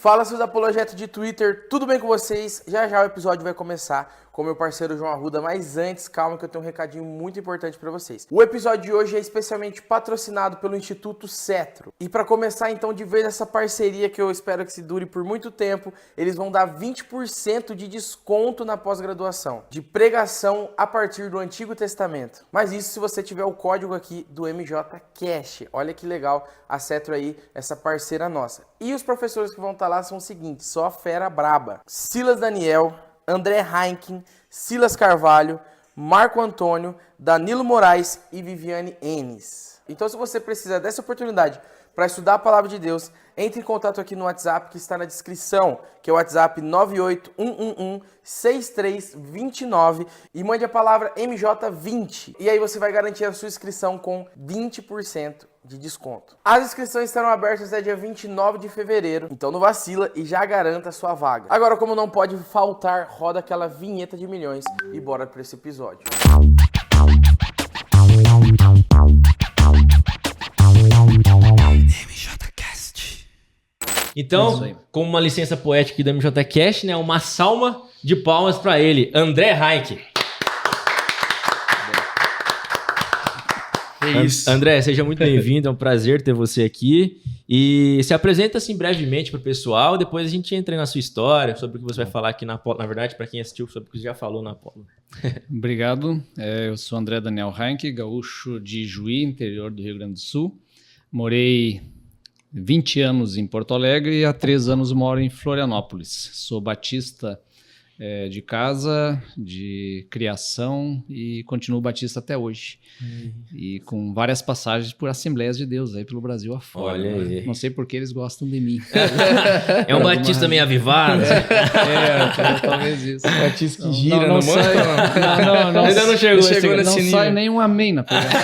Fala, seus apologetas de Twitter, tudo bem com vocês? Já já o episódio vai começar com meu parceiro João Arruda, mas antes, calma que eu tenho um recadinho muito importante para vocês. O episódio de hoje é especialmente patrocinado pelo Instituto Cetro. E para começar então de vez essa parceria que eu espero que se dure por muito tempo, eles vão dar 20% de desconto na pós-graduação, de pregação a partir do Antigo Testamento. Mas isso se você tiver o código aqui do MJCast. Olha que legal, a Cetro aí, essa parceira nossa. E os professores que vão estar lá são os seguintes, só fera braba. Silas Daniel, André Heineken, Silas Carvalho, Marco Antônio, Danilo Moraes e Viviane Enes. Então, se você precisa dessa oportunidade para estudar a Palavra de Deus, entre em contato aqui no WhatsApp que está na descrição, que é o WhatsApp 981116329 e mande a palavra MJ20. E aí você vai garantir a sua inscrição com 20% de desconto. As inscrições estarão abertas até dia 29 de fevereiro, então não vacila e já garanta a sua vaga. Agora, como não pode faltar, roda aquela vinheta de milhões e bora para esse episódio. Então, com uma licença poética aqui da MJCast, né, uma salva de palmas para ele, André Heineken. É isso. André, seja muito bem-vindo, é um prazer ter você aqui. E se apresenta assim brevemente para o pessoal, depois a gente entra na sua história, sobre o que você vai falar aqui na Apolo. Na verdade, para quem assistiu, sobre o que você já falou na Apolo. Obrigado, eu sou André Daniel Heineken, gaúcho de Juí, interior do Rio Grande do Sul. Morei 20 anos em Porto Alegre e há 3 anos moro em Florianópolis. Sou batista de casa, de criação e continuo batista até hoje. E com várias passagens por Assembleias de Deus aí pelo Brasil afora. Olha aí. Não sei por que eles gostam de mim. É um batista meio avivado. Talvez isso. Batista que gira, não sai. Não, ainda não chegou nesse Não nível. sai nenhum amém na pregação.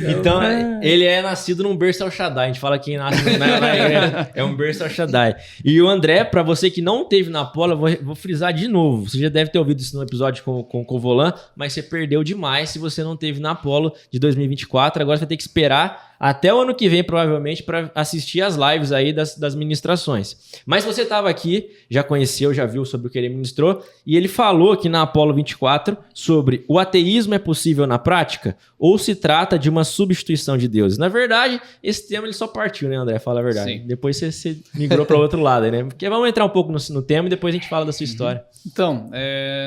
Então, ele é nascido num berço El Shaddai. A gente fala que quem nasce na igreja é um berço El Shaddai. E o André, para você que não teve na Apolo, eu vou frisar de novo. Você já deve ter ouvido isso no episódio com o Covolan, mas você perdeu demais se você não teve na Apolo de 2024. Agora você vai ter que esperar até o ano que vem, provavelmente, para assistir as lives aí das ministrações. Mas você estava aqui, já conheceu, já viu sobre o que ele ministrou, e ele falou aqui na Apolo 24 sobre o ateísmo é possível na prática ou se trata de uma substituição de Deus. Na verdade, esse tema ele só partiu, né, André? Fala a verdade. Sim. Depois você migrou para o outro lado, aí, né? Porque vamos entrar um pouco no tema e depois a gente fala da sua história. Então,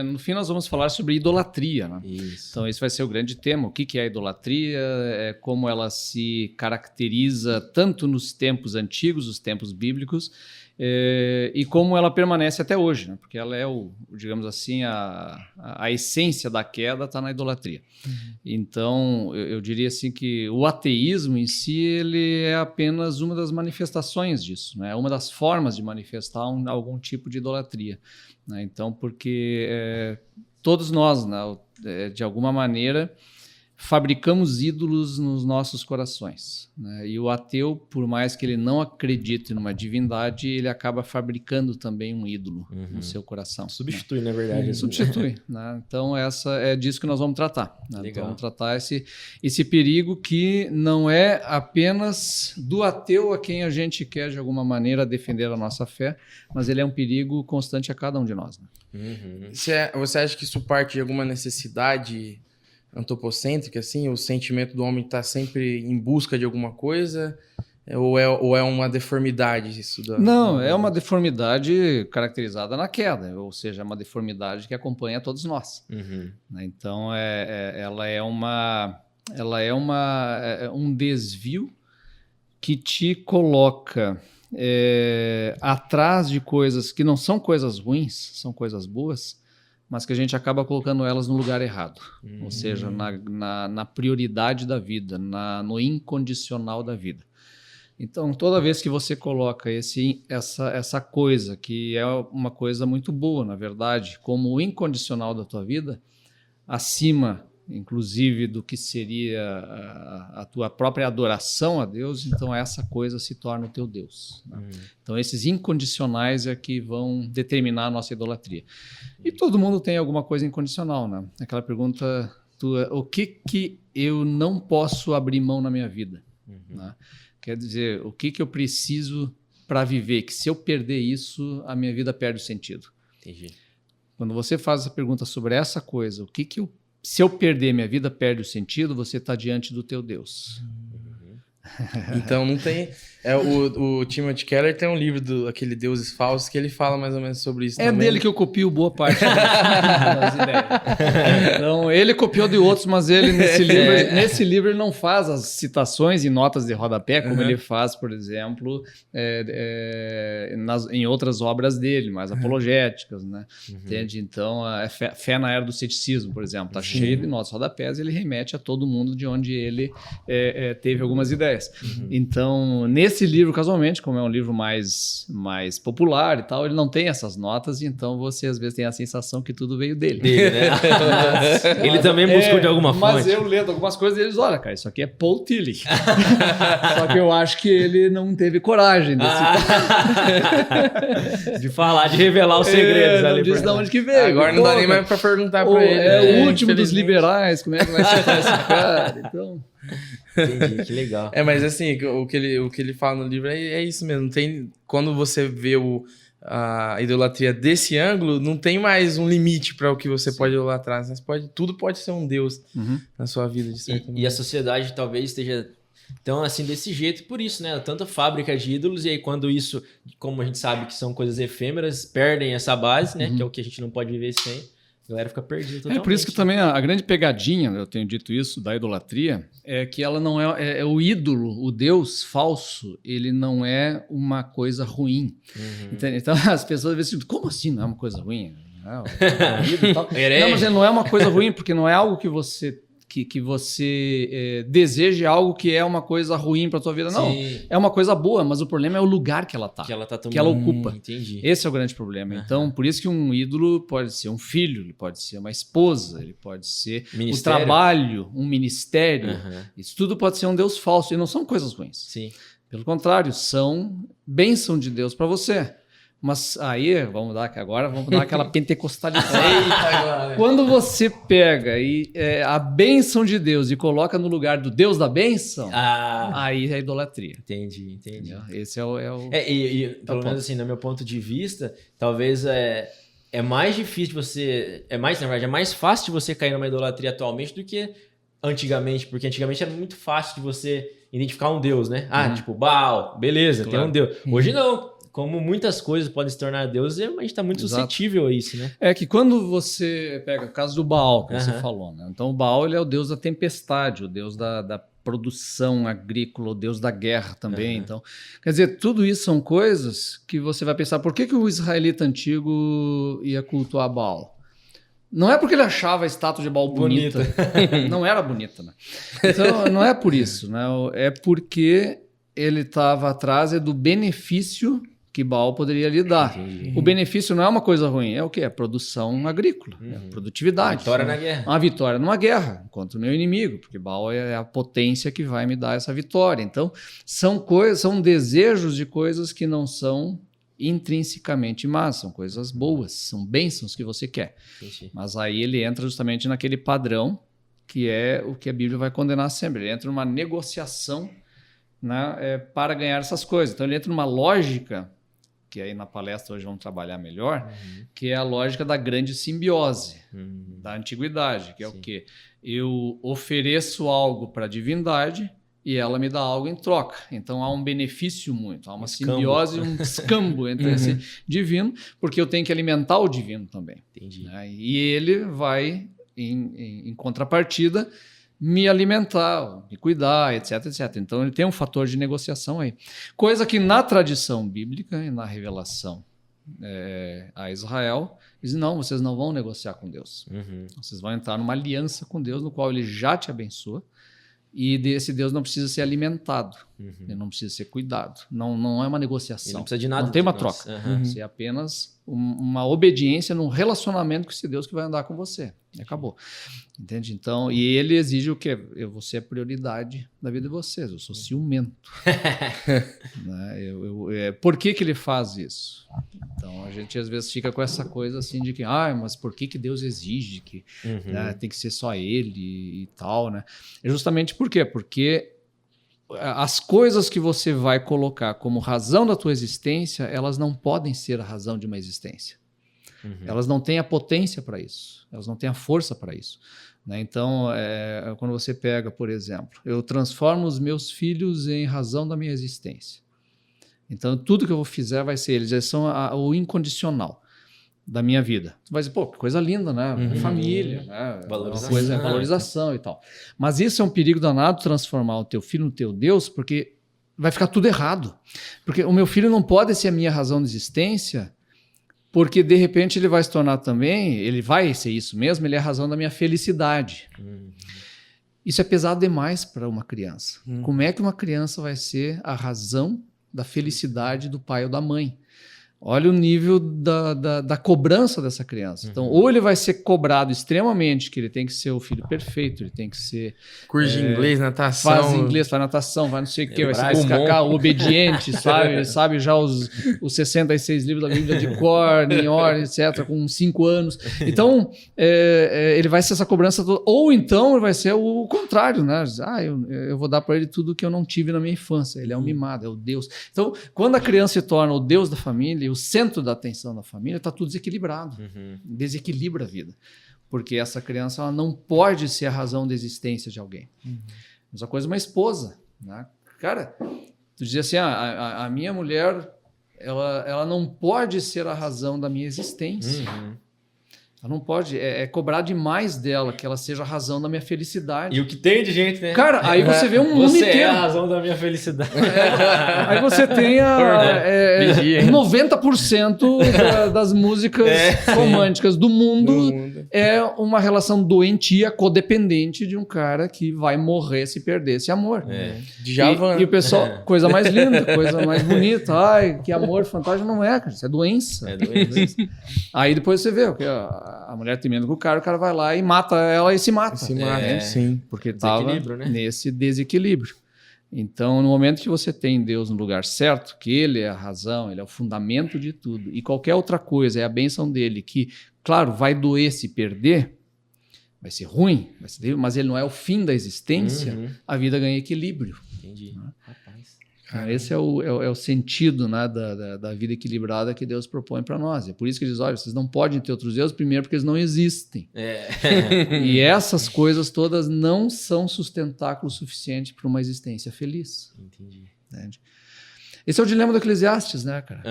no fim nós vamos falar sobre idolatria, né? Isso. Então esse vai ser o grande tema. O que é a idolatria? Como ela se caracteriza tanto nos tempos antigos, os tempos bíblicos, e como ela permanece até hoje, né? Porque ela é, digamos assim, a essência da queda está na idolatria. Então, eu diria assim que o ateísmo em si ele é apenas uma das manifestações disso, né? Uma das formas de manifestar algum tipo de idolatria, né? Então, porque todos nós, né, de alguma maneira, fabricamos ídolos nos nossos corações, né? E o ateu, por mais que ele não acredite numa divindade, ele acaba fabricando também um ídolo no seu coração. Substitui, na verdade. Substitui, né? Então é disso que nós vamos tratar, né? Legal. Então, vamos tratar esse perigo que não é apenas do ateu a quem a gente quer de alguma maneira defender a nossa fé, mas ele é um perigo constante a cada um de nós, né? Você acha que isso parte de alguma necessidade antropocêntrica, assim? O sentimento do homem está sempre em busca de alguma coisa? Ou é uma deformidade isso? Não, é uma deformidade caracterizada na queda, ou seja, é uma deformidade que acompanha todos nós. Né? Então, ela é um desvio que te coloca atrás de coisas que não são coisas ruins, são coisas boas, mas que a gente acaba colocando elas no lugar errado. Ou seja, na prioridade da vida, no incondicional da vida. Então, toda vez que você coloca essa coisa, que é uma coisa muito boa, na verdade, como o incondicional da tua vida, acima, inclusive, do que seria a tua própria adoração a Deus, então essa coisa se torna o teu Deus. Né? Então, esses incondicionais é que vão determinar a nossa idolatria. E todo mundo tem alguma coisa incondicional, né? Aquela pergunta tua, o que eu não posso abrir mão na minha vida? Né? Quer dizer, o que eu preciso para viver? Que se eu perder isso, a minha vida perde o sentido. Entendi. Quando você faz essa pergunta sobre essa coisa, se eu perder, minha vida perde o sentido, você está diante do teu Deus. Então não tem. O Timothy Keller tem um livro aquele Deuses Falsos que ele fala mais ou menos sobre isso. É também. dele que eu copio boa parte das ideias. Então, ele copiou de outros, mas ele nesse livro ele não faz as citações e notas de rodapé, como ele faz, por exemplo, em outras obras dele, mais apologéticas, né? Entende? Então, a Fé na Era do Ceticismo, por exemplo, está cheio de notas de rodapés, ele remete a todo mundo de onde ele teve algumas ideias. Então, nesse livro, casualmente, como é um livro mais popular e tal, ele não tem essas notas, então você às vezes tem a sensação que tudo veio dele. Né? Ele também buscou de alguma fonte. Mas eu lendo algumas coisas deles, olha, cara, isso aqui é Paul Tillich. Só que eu acho que ele não teve coragem de falar, de revelar os segredos ali. Não diz de onde que veio. Agora não dá nem mais pra perguntar pra ele. É o último dos liberais, como é que vai citar esse cara? Então... Entendi, que legal. Mas assim, o que ele fala no livro é isso mesmo. Quando você vê a idolatria desse ângulo, não tem mais um limite para o que você pode idolatrar. Tudo pode ser um Deus na sua vida, de certa maneira. E a sociedade talvez esteja tão assim desse jeito, por isso, né? Tanta fábrica de ídolos, e aí quando isso, como a gente sabe que são coisas efêmeras, perdem essa base, né? Que é o que a gente não pode viver sem. A galera fica perdida totalmente. É por isso que também a grande pegadinha, eu tenho dito isso, da idolatria, é que ela não é o ídolo, o Deus falso, ele não é uma coisa ruim. Então as pessoas às vezes dizem, como assim não é uma coisa ruim? Não, mas não é uma coisa ruim, porque não é algo que você deseje algo que é uma coisa ruim para tua vida. Não, é uma coisa boa, mas o problema é o lugar que ela tá. Que ela ocupa. Entendi. Esse é o grande problema. Então, por isso que um ídolo pode ser um filho, ele pode ser uma esposa, ele pode ser o trabalho, um ministério. Isso tudo pode ser um Deus falso. E não são coisas ruins. Sim. Pelo contrário, são bênção de Deus para você. Mas aí, vamos dar aquela pentecostalização. Quando você pega a bênção de Deus e coloca no lugar do Deus da bênção, aí é idolatria. Entendi. Esse é o pelo menos assim, no meu ponto de vista, talvez é mais difícil você... na verdade, é mais fácil de você cair numa idolatria atualmente do que antigamente, porque antigamente era muito fácil de você identificar um Deus, né? Tipo, Baal, beleza, tem um Deus. Hoje não. Como muitas coisas podem se tornar deuses, a gente está muito suscetível a isso, né? É que quando você pega o caso do Baal, que você falou, né? Então o Baal ele é o deus da tempestade, o deus da produção agrícola, o deus da guerra também. Então, quer dizer, tudo isso são coisas que você vai pensar, por que o israelita antigo ia cultuar Baal? Não é porque ele achava a estátua de Baal bonita. Não era bonita, né? Então, não é por isso, né? É porque ele estava atrás do benefício que Baal poderia lhe dar. O benefício não é uma coisa ruim, é o quê? É produção agrícola, é produtividade. Vitória na guerra. Uma vitória numa guerra contra o meu inimigo, porque Baal é a potência que vai me dar essa vitória. Então, são desejos de coisas que não são intrinsecamente más, são coisas boas, são bênçãos que você quer. Mas aí ele entra justamente naquele padrão que é o que a Bíblia vai condenar sempre. Ele entra numa negociação, né, para ganhar essas coisas. Então ele entra numa lógica, que aí na palestra hoje vamos trabalhar melhor, que é a lógica da grande simbiose da antiguidade, que é o quê? Eu ofereço algo para a divindade e ela me dá algo em troca. Então há um benefício há uma simbiose, um escambo entre esse divino, porque eu tenho que alimentar o divino também. Entendi. Né? E ele vai, em contrapartida, me alimentar, me cuidar, etc, etc. Então ele tem um fator de negociação aí. Coisa que na tradição bíblica e na revelação a Israel, diz, não, vocês não vão negociar com Deus. Vocês vão entrar numa aliança com Deus, no qual ele já te abençoa, e desse Deus não precisa ser alimentado, ele não precisa ser cuidado. Não é uma negociação. Ele não precisa de nada. Não tem uma troca. É apenas uma obediência num relacionamento com esse Deus que vai andar com você. E acabou. Entende? Então, e ele exige o quê? Você é prioridade da vida de vocês. Eu sou ciumento. Né? Por que ele faz isso? Então, a gente às vezes fica com essa coisa assim de que, mas por que Deus exige que né, tem que ser só ele e tal, né? É justamente por quê? Porque as coisas que você vai colocar como razão da tua existência, elas não podem ser a razão de uma existência. Elas não têm a potência para isso, elas não têm a força para isso. Né? Então, quando você pega, por exemplo, eu transformo os meus filhos em razão da minha existência. Então, tudo que eu fizer vai ser, eles são o incondicional da minha vida. Tu vai dizer, pô, que coisa linda, né? Família, né? Valorização e tal. Mas isso é um perigo danado, transformar o teu filho no teu Deus, porque vai ficar tudo errado. Porque o meu filho não pode ser a minha razão de existência, porque de repente ele vai se tornar também, ele vai ser isso mesmo, ele é a razão da minha felicidade. Isso é pesado demais para uma criança. Como é que uma criança vai ser a razão da felicidade do pai ou da mãe? Olha o nível da cobrança dessa criança. Então, ou ele vai ser cobrado extremamente, que ele tem que ser o filho perfeito, ele tem que ser... Curso de inglês, natação. Faz inglês, faz natação, vai não sei o quê, vai ser escacar, obediente, sabe? Ele sabe já os 66 livros da Bíblia de cor, em ordem, etc., com 5 anos. Então, ele vai ser essa cobrança toda. Ou então, ele vai ser o contrário, né? Eu vou dar para ele tudo que eu não tive na minha infância. Ele é um mimado, é o Deus. Então, quando a criança se torna o Deus da família, o centro da atenção da família, está tudo desequilibrado. Desequilibra a vida. Porque essa criança ela não pode ser a razão da existência de alguém. Mesma coisa uma esposa. Né? Cara, tu dizia assim, a minha mulher, ela não pode ser a razão da minha existência. Ela não pode, cobrar demais dela que ela seja a razão da minha felicidade. E o que tem de gente, né? Cara, aí você vê um mundo Você inteiro. é a razão da minha felicidade. Aí você tem 90% das músicas românticas do mundo é uma relação doentia, codependente de um cara que vai morrer se perder esse amor. Djavan. E o pessoal, coisa mais linda, coisa mais bonita. Ai, que amor fantástico. Não é, cara. Isso é doença. É doença. Aí depois você vê o que a mulher termina com o cara vai lá e mata ela e se mata. Sim. Porque estava né? nesse desequilíbrio. Então, no momento que você tem Deus no lugar certo, que Ele é a razão, Ele é o fundamento de tudo, e qualquer outra coisa é a bênção dele, que, claro, vai doer se perder, vai ser ruim, mas ele não é o fim da existência, a vida ganha equilíbrio. Entendi. Esse é o sentido, né, da vida equilibrada que Deus propõe para nós. É por isso que ele diz, olha, vocês não podem ter outros deuses, primeiro porque eles não existem. E essas coisas todas não são sustentáculo suficiente para uma existência feliz. Entendi. Entende? Esse é o dilema do Eclesiastes, né, cara?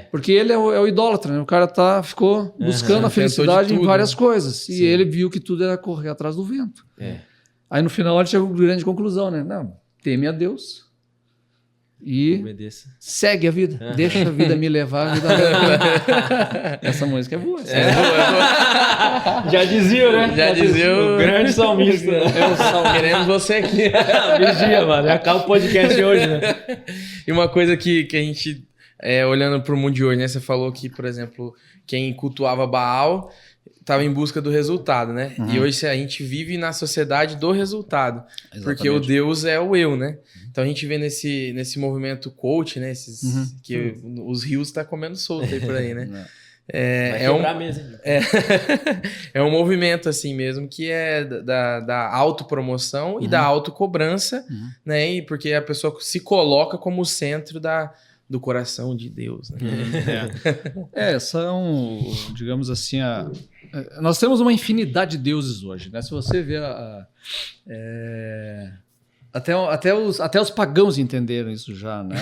Porque ele é o idólatra, né? O cara ficou buscando a felicidade em várias coisas. E ele viu que tudo era correr atrás do vento. Aí no final ele chegou a uma grande conclusão, né? Não, teme a Deus. E obedeça. Segue a vida. Deixa a vida me levar. A vida Essa música é boa. Já dizia, né? Já dizia o grande salmista. Queremos você aqui. Vigia, mano. Acaba o podcast hoje, né? E uma coisa que a gente, olhando para o mundo de hoje, né? Você falou que, por exemplo, quem cultuava Baal estava em busca do resultado, né? E hoje a gente vive na sociedade do resultado. Exatamente. Porque o Deus é o eu, né? Então a gente vê nesse movimento coach, né? Que os rios tá comendo solto aí por aí, né? Vai quebrar mesmo. É um movimento assim mesmo que é da autopromoção e da autocobrança, né? E porque a pessoa se coloca como o centro do coração de Deus, né? São, digamos assim, nós temos uma infinidade de deuses hoje, né? Se você vê até os pagãos entenderam isso já, né?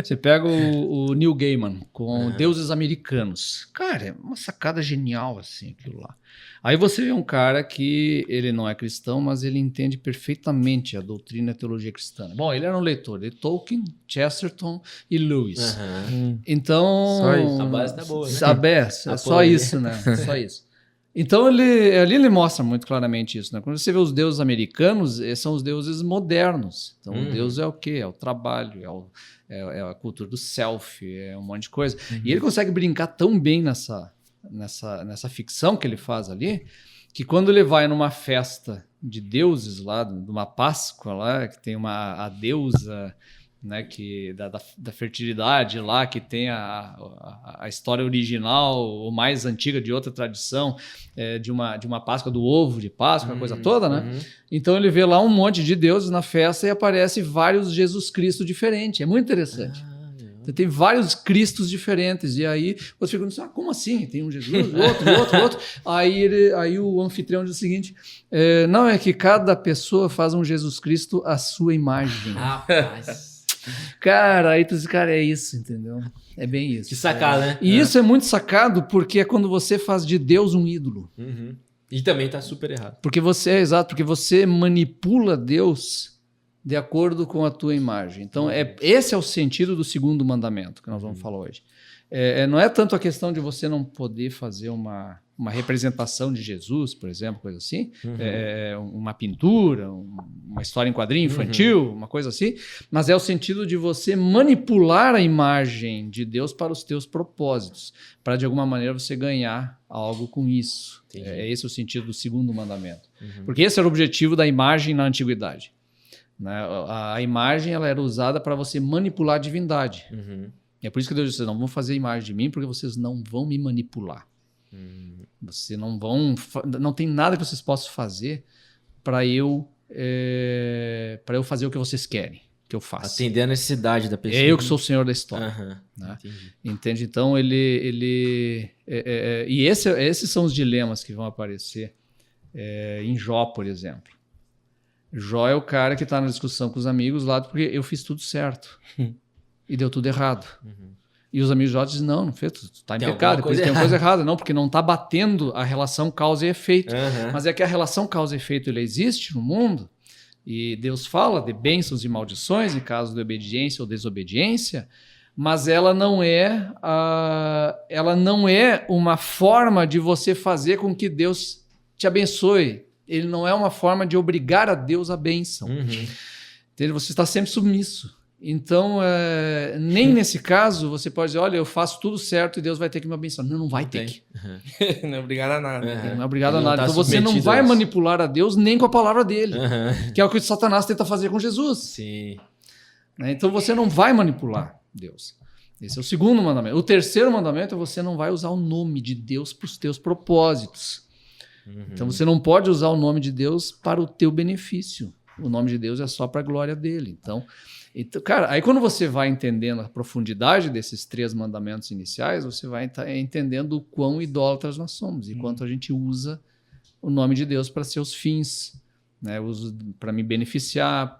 Você pega o Neil Gaiman com deuses americanos. Cara, é uma sacada genial, assim, aquilo lá. Aí você vê um cara que ele não é cristão, mas ele entende perfeitamente a doutrina e a teologia cristã. Bom, ele era um leitor de Tolkien, Chesterton e Lewis. Então... Só isso. A base tá boa, né? Só isso, né? Só isso. Então, ali ele mostra muito claramente isso, né? Quando você vê os deuses americanos, são os deuses modernos. Então, o Deus é o quê? É o trabalho, é a cultura do self, é um monte de coisa. E ele consegue brincar tão bem nessa ficção que ele faz ali, que quando ele vai numa festa de deuses lá, numa Páscoa lá, que tem a deusa né, que da fertilidade lá, que tem a história original, ou mais antiga de outra tradição, de uma Páscoa, do ovo de Páscoa, a coisa toda, né? Então ele vê lá um monte de deuses na festa e aparece vários Jesus Cristo diferentes. É muito interessante. Então, tem vários Cristos diferentes. E aí você fica pensando, como assim? Tem um Jesus, outro. Aí o anfitrião diz o seguinte: não, é que cada pessoa faz um Jesus Cristo à sua imagem. Rapaz. Cara, aí tu diz, cara, é isso, entendeu? É bem isso. Que sacada, né? E isso é muito sacado porque é quando você faz de Deus um ídolo. E também tá super errado. Porque porque você manipula Deus de acordo com a tua imagem. Então, esse é o sentido do segundo mandamento que nós vamos falar hoje. Não é tanto a questão de você não poder fazer uma representação de Jesus, por exemplo, coisa assim, uma pintura, uma história em quadrinho infantil, uma coisa assim, mas é o sentido de você manipular a imagem de Deus para os teus propósitos, para de alguma maneira você ganhar algo com isso. Esse é o sentido do segundo mandamento. Porque esse era o objetivo da imagem na antiguidade. Né? A imagem ela era usada para você manipular a divindade. É por isso que Deus disse: não vão fazer imagem de mim, porque vocês não vão me manipular. Você não tem nada que vocês possam fazer para eu fazer o que vocês querem que eu faça. Atender a necessidade da pessoa. É eu que sou o senhor da história. Né? Entende? Então e esses são os dilemas que vão aparecer em Jó, por exemplo. Jó é o cara que está na discussão com os amigos lá porque eu fiz tudo certo e deu tudo errado. E os amigos de Jó dizem: não fez, tu está em pecado, tem uma coisa errada. Não, porque não está batendo a relação causa e efeito. Mas é que a relação causa e efeito ele existe no mundo e Deus fala de bênçãos e maldições em caso de obediência ou desobediência, mas ela não é uma forma de você fazer com que Deus te abençoe. Ele não é uma forma de obrigar a Deus a bênção. Entende? Você está sempre submisso. Então, nem nesse caso você pode dizer: olha, eu faço tudo certo e Deus vai ter que me abençoar. Não vai ter que. Não é obrigado a nada. Não é obrigado a nada. Então você não vai manipular a Deus nem com a palavra dele, que é o que Satanás tenta fazer com Jesus. Sim. Então você não vai manipular Deus. Esse é o segundo mandamento. O terceiro mandamento é: você não vai usar o nome de Deus para os teus propósitos. Então você não pode usar o nome de Deus para o teu benefício. O nome de Deus é só para a glória dele. Então, cara, aí quando você vai entendendo a profundidade desses 3 mandamentos iniciais, você vai entendendo o quão idólatras nós somos e quanto a gente usa o nome de Deus para seus fins. Né? Uso para me beneficiar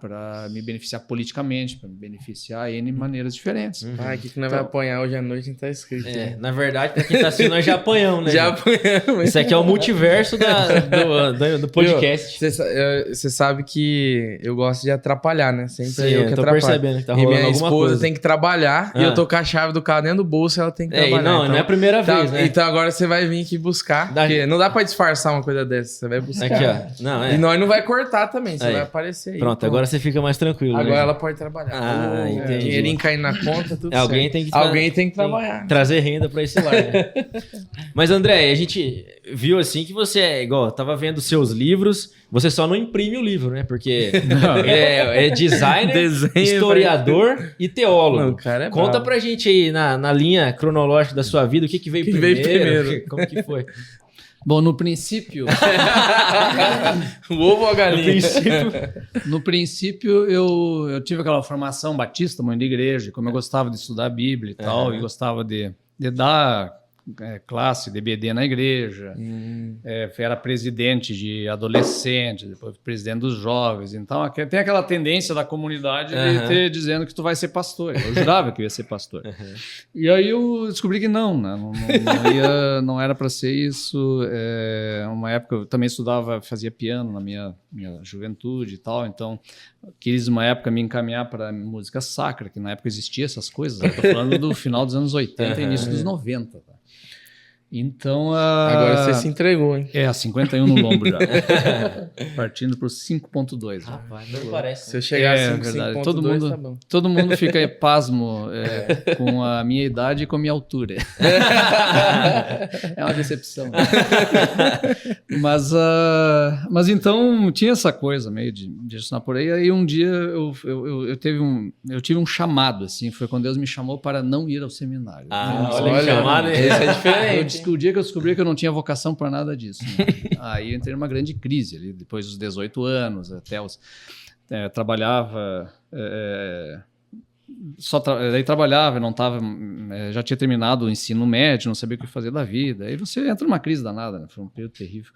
politicamente, para me beneficiar N maneiras diferentes. O que nós vai apanhar hoje à noite não tá escrito. Na verdade, para quem tá assistindo, nós já apanhamos, né? Já apanhamos. Isso aqui é o multiverso do podcast. Você sabe que eu gosto de atrapalhar, né? Sempre Sim, eu que tô atrapalho. percebendo que tá E rolando minha alguma esposa coisa. tem que trabalhar e eu tô com a chave do carro dentro do bolso e ela tem que trabalhar. Não é a primeira vez, né? Então agora você vai vir aqui buscar. Porque não dá pra disfarçar uma coisa dessa. Você vai buscar. Aqui, ó. Não, E nós não vai cortar também, você vai aparecer aí. Pronto, agora você fica mais tranquilo. Agora né? ela pode trabalhar. Entendi. Dinheirinho caindo na conta, tudo Alguém certo. tem que trabalhar. Trazer renda para esse lar. Né? Mas, André, a gente viu assim que você igual, tava vendo seus livros, você só não imprime o livro, né? Porque é designer, historiador e teólogo. O cara é Conta bravo. pra gente aí, na linha cronológica da sua vida, o que veio primeiro? Como que foi? Bom, no princípio... O ovo ou a galinha? No princípio, eu tive aquela formação batista, mãe de igreja, como eu gostava de estudar a Bíblia e tal, e gostava de dar classe de EBD na igreja, era presidente de adolescentes, depois presidente dos jovens, então tem aquela tendência da comunidade de ter dizendo que tu vai ser pastor, eu jurava que eu ia ser pastor, e aí eu descobri que não era para ser isso. Uma época eu também fazia piano na minha juventude e tal, então quis uma época me encaminhar para música sacra, que na época existia essas coisas, eu tô falando do final dos anos 80 e início dos 90, tá? Então, Agora você se entregou, hein? 51 no lombo já. Partindo para o 5.2. Rapaz, não parece. Se eu chegar a verdade. 5.2, tá bom. Todo mundo fica pasmo com a minha idade e com a minha altura. É uma decepção. Mas então tinha essa coisa meio de ensinar por aí. Aí um dia eu tive um chamado, assim, foi quando Deus me chamou para não ir ao seminário. Olha que chamada, hein? Esse é diferente. O dia que eu descobri que eu não tinha vocação para nada disso. Né? Aí eu entrei numa grande crise ali, depois dos 18 anos, até os... trabalhava... daí trabalhava, não tava, já tinha terminado o ensino médio, não sabia o que fazer da vida. Aí você entra numa crise danada, né? Foi um período terrível.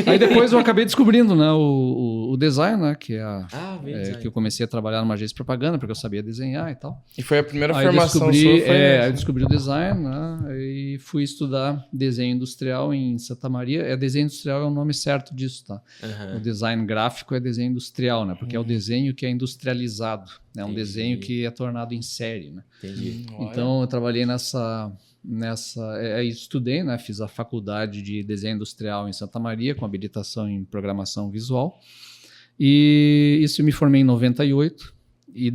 Aí depois eu acabei descobrindo, né, o design, né, que que eu comecei a trabalhar numa agência de propaganda, porque eu sabia desenhar e tal. E foi a primeira Aí formação sua, aí eu descobri o design, né, e fui estudar desenho industrial em Santa Maria. Desenho industrial é o nome certo disso, tá? O design gráfico é desenho industrial, né, porque é o desenho que é industrializado. É um desenho que é tornado em série, né? Entendi. Então, eu trabalhei estudei, né? Fiz a faculdade de desenho industrial em Santa Maria, com habilitação em programação visual. E isso me formei em 98. E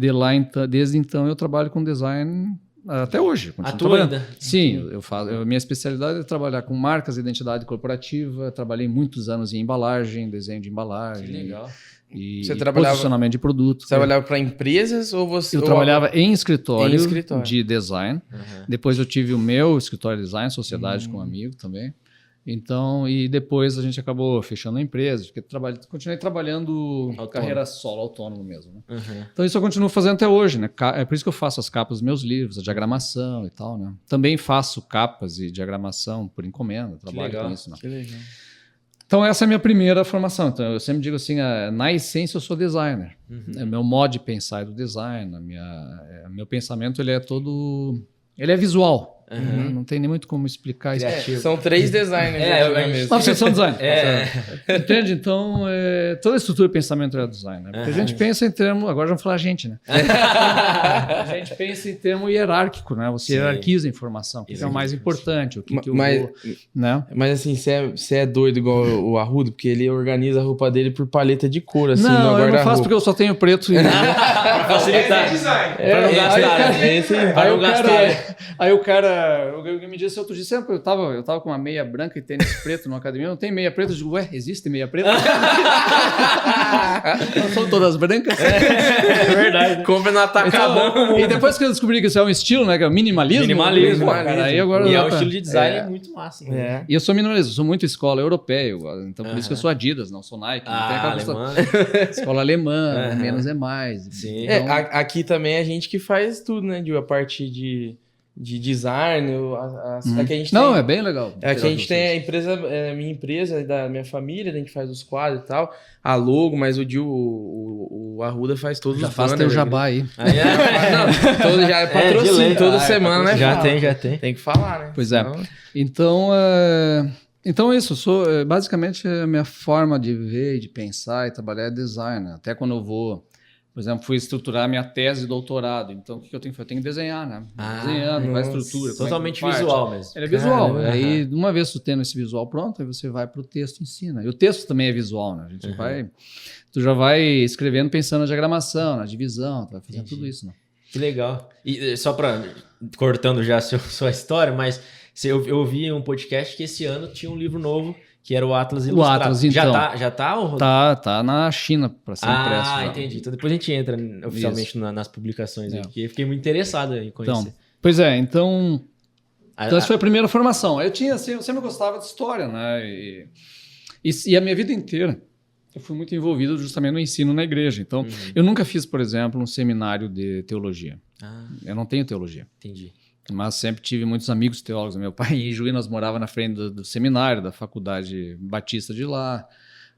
desde então eu trabalho com design até hoje. Atua ainda? Sim, eu faço. Minha especialidade é trabalhar com marcas, identidade corporativa. Trabalhei muitos anos em embalagem, desenho de embalagem. Que legal. E Você trabalhava, posicionamento de produto. Você trabalhava para empresas ou você... Eu trabalhava em escritório escritório de design. Depois eu tive o meu escritório de design, sociedade com um amigo também. Então, e depois a gente acabou fechando a empresa, porque continuei trabalhando carreira solo, autônomo mesmo. Né? Então isso eu continuo fazendo até hoje, né? É por isso que eu faço as capas dos meus livros, a diagramação e tal, né? Também faço capas e diagramação por encomenda, trabalho com isso. Né? Que legal. Então essa é a minha primeira formação. Então eu sempre digo assim, na essência eu sou designer. Meu modo de pensar é do design, meu pensamento ele é visual. Não tem nem muito como explicar isso. São 3 designers. Mesmo. Mas vocês são designers. Entende? Então, toda a estrutura de pensamento é design. Né? Porque a gente pensa em termos... Agora vamos falar a gente, né? A gente pensa em termo hierárquico, né? Você hierarquiza a informação. O que é o mais importante? O que eu vou... Né? Mas assim, você é doido igual o Arruda, porque ele organiza a roupa dele por paleta de cor, assim, não, eu não faço porque eu só tenho preto e... Pra facilitar. Pra não gastar. Aí o cara... Eu me disse outro dia, sempre eu tava com uma meia branca e tênis preto numa academia, não tem meia preta? Eu digo, existe meia preta? Não são todas brancas? É verdade. Compra no atacadão. E depois que eu descobri que isso é um estilo, né, que é o minimalismo. Cara, aí agora e é um estilo de design muito massa. Né? E eu sou minimalista, eu sou muito escola europeia, então por isso que eu sou Adidas, não sou Nike. Não tem aquela escola alemã, menos é mais. Sim. Então, aqui também é a gente que faz tudo, né, a parte de design, que a gente não, tem, é bem legal. Aqui a gente tem a empresa, minha empresa, da minha família, a gente faz os quadros e tal, a logo, mas o Arruda faz todos já os faz teu jabá aí. Já é patrocínio, toda semana, né? Já tem. Tem que falar, né? Pois é. Então é isso, basicamente a minha forma de ver, de pensar e trabalhar é design. Até quando eu vou... Por exemplo, fui estruturar minha tese de doutorado. Então, o que eu tenho que fazer? Eu tenho que desenhar, né? Desenhando, vai estrutura. Totalmente visual mesmo. Ele é visual. Aí, uma vez tu tendo esse visual pronto, aí você vai para o texto e ensina. E o texto também é visual, né? A gente tu já vai escrevendo pensando na diagramação, na divisão, tu vai fazendo tudo isso, né? Que legal. E só para cortando já a sua história, mas eu ouvi um podcast que esse ano tinha um livro novo que era o Atlas Ilustrado. O Atlas, então. Já tá? Ou... Tá na China para ser impresso. Ah, entendi. Então depois a gente entra oficialmente nas publicações aqui. Eu fiquei muito interessado em conhecer. Então, pois é, então essa foi a primeira formação. Eu sempre gostava de história, né? E a minha vida inteira eu fui muito envolvido justamente no ensino na igreja. Então, eu nunca fiz, por exemplo, um seminário de teologia. Eu não tenho teologia. Entendi. Mas sempre tive muitos amigos teólogos. Meu pai em Juí, nós morava na frente do seminário, da faculdade batista de lá.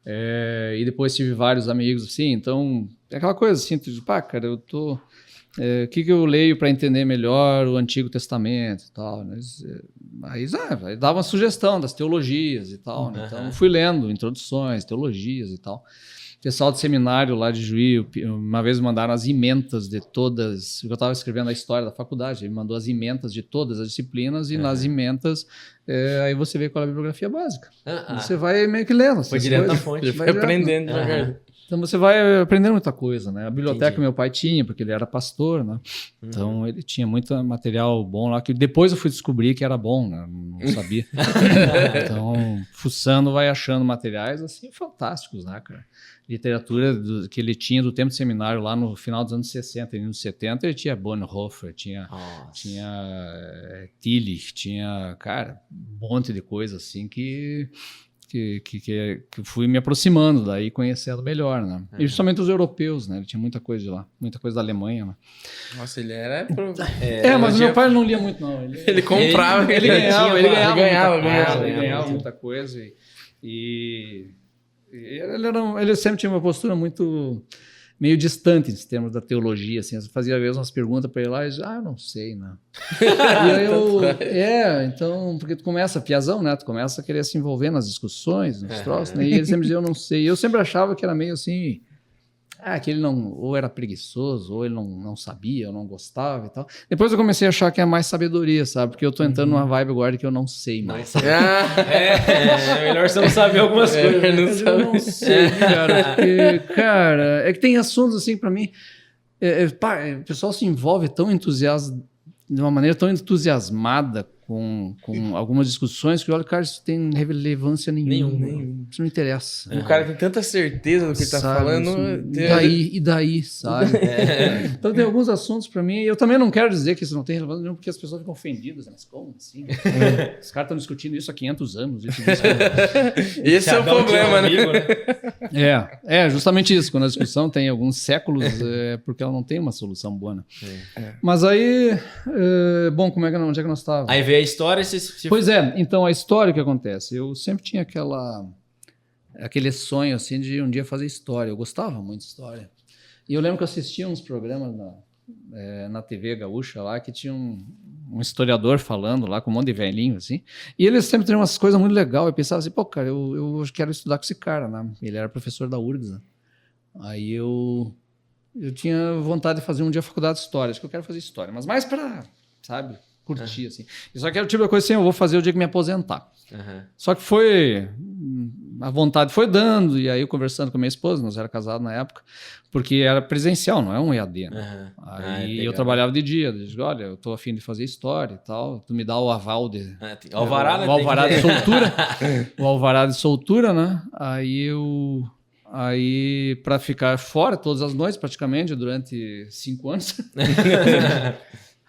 E depois tive vários amigos, assim. Então, é aquela coisa assim, tu diz, cara, eu tô... O que eu leio para entender melhor o Antigo Testamento e tal. Aí dava uma sugestão das teologias e tal. Né? Então, eu fui lendo introduções, teologias e tal. pessoal do seminário lá de Juí, uma vez mandaram as ementas de todas, eu estava escrevendo a história da faculdade, ele mandou as ementas de todas as disciplinas e nas ementas, aí você vê qual é a bibliografia básica. Você vai meio que lendo. Foi direto na fonte. Ele foi aprendendo devagar. Então você vai aprendendo muita coisa, né? A biblioteca meu pai tinha, porque ele era pastor, né? Então ele tinha muito material bom lá, que depois eu fui descobrir que era bom, né? Não sabia. Então, fuçando, vai achando materiais, assim, fantásticos, né, cara? Literatura que ele tinha do tempo de seminário lá no final dos anos 60 e anos 70, ele tinha Bonhoeffer, tinha Tillich, tinha, cara, um monte de coisa assim que fui me aproximando daí, conhecendo melhor, né? E justamente os europeus, né? Ele tinha muita coisa de lá, muita coisa da Alemanha, né? Nossa, ele era... mas o meu pai não lia muito, não. Ele comprava, ele ganhava muita muita coisa. E ele sempre tinha uma postura muito... meio distante em termos da teologia, assim, eu fazia às vezes umas perguntas para ele lá e dizia, eu não sei, né? E aí então, porque tu começa, piazão, né? Tu começa a querer se envolver nas discussões, nos troços, né? E ele sempre dizia, eu não sei. E eu sempre achava que era meio assim, que ele não, ou era preguiçoso, ou ele não sabia, ou não gostava e tal. Depois eu comecei a achar que é mais sabedoria, sabe? Porque eu tô entrando numa vibe agora que eu não sei mais. É melhor você não saber algumas coisas. Eu não sei, cara. Porque, cara, é que tem assuntos assim pra mim. O pessoal se envolve de uma maneira tão entusiasmada com algumas discussões que, olha, cara, isso tem relevância nenhuma. Isso não interessa. O cara tem tanta certeza do que ele tá falando. E daí, sabe? Então tem alguns assuntos pra mim, eu também não quero dizer que isso não tem relevância nenhuma, porque as pessoas ficam ofendidas, mas como assim? Os caras estão discutindo isso há 500 anos. Esse é o problema, né? Justamente isso. Quando a discussão tem alguns séculos, porque ela não tem uma solução boa, né? Mas aí, bom, onde é que nós estávamos? Aí veio a história... Pois então a história, o que acontece? Eu sempre tinha aquele sonho, assim, de um dia fazer história. Eu gostava muito de história. E eu lembro que eu assistia uns programas na TV gaúcha lá, que tinha um historiador falando lá, com um monte de velhinho, assim. E eles sempre tinham umas coisas muito legais. Eu pensava assim, pô, cara, eu quero estudar com esse cara, né? Ele era professor da URGS, né? Aí eu tinha vontade de fazer um dia faculdade de história. Acho que eu quero fazer história. Mas mais pra, sabe... curtir, assim. Só que era o tipo de coisa assim, eu vou fazer o dia que me aposentar. Só que a vontade foi dando, e aí eu conversando com a minha esposa, nós era casado na época, porque era presencial, não é um EAD, né? Aí eu trabalhava de dia, eu disse, olha, eu tô a fim de fazer história e tal, tu me dá o aval de... Alvará, o alvará de soltura, o alvará de soltura, né? Aí para ficar fora todas as noites, praticamente, durante 5 anos...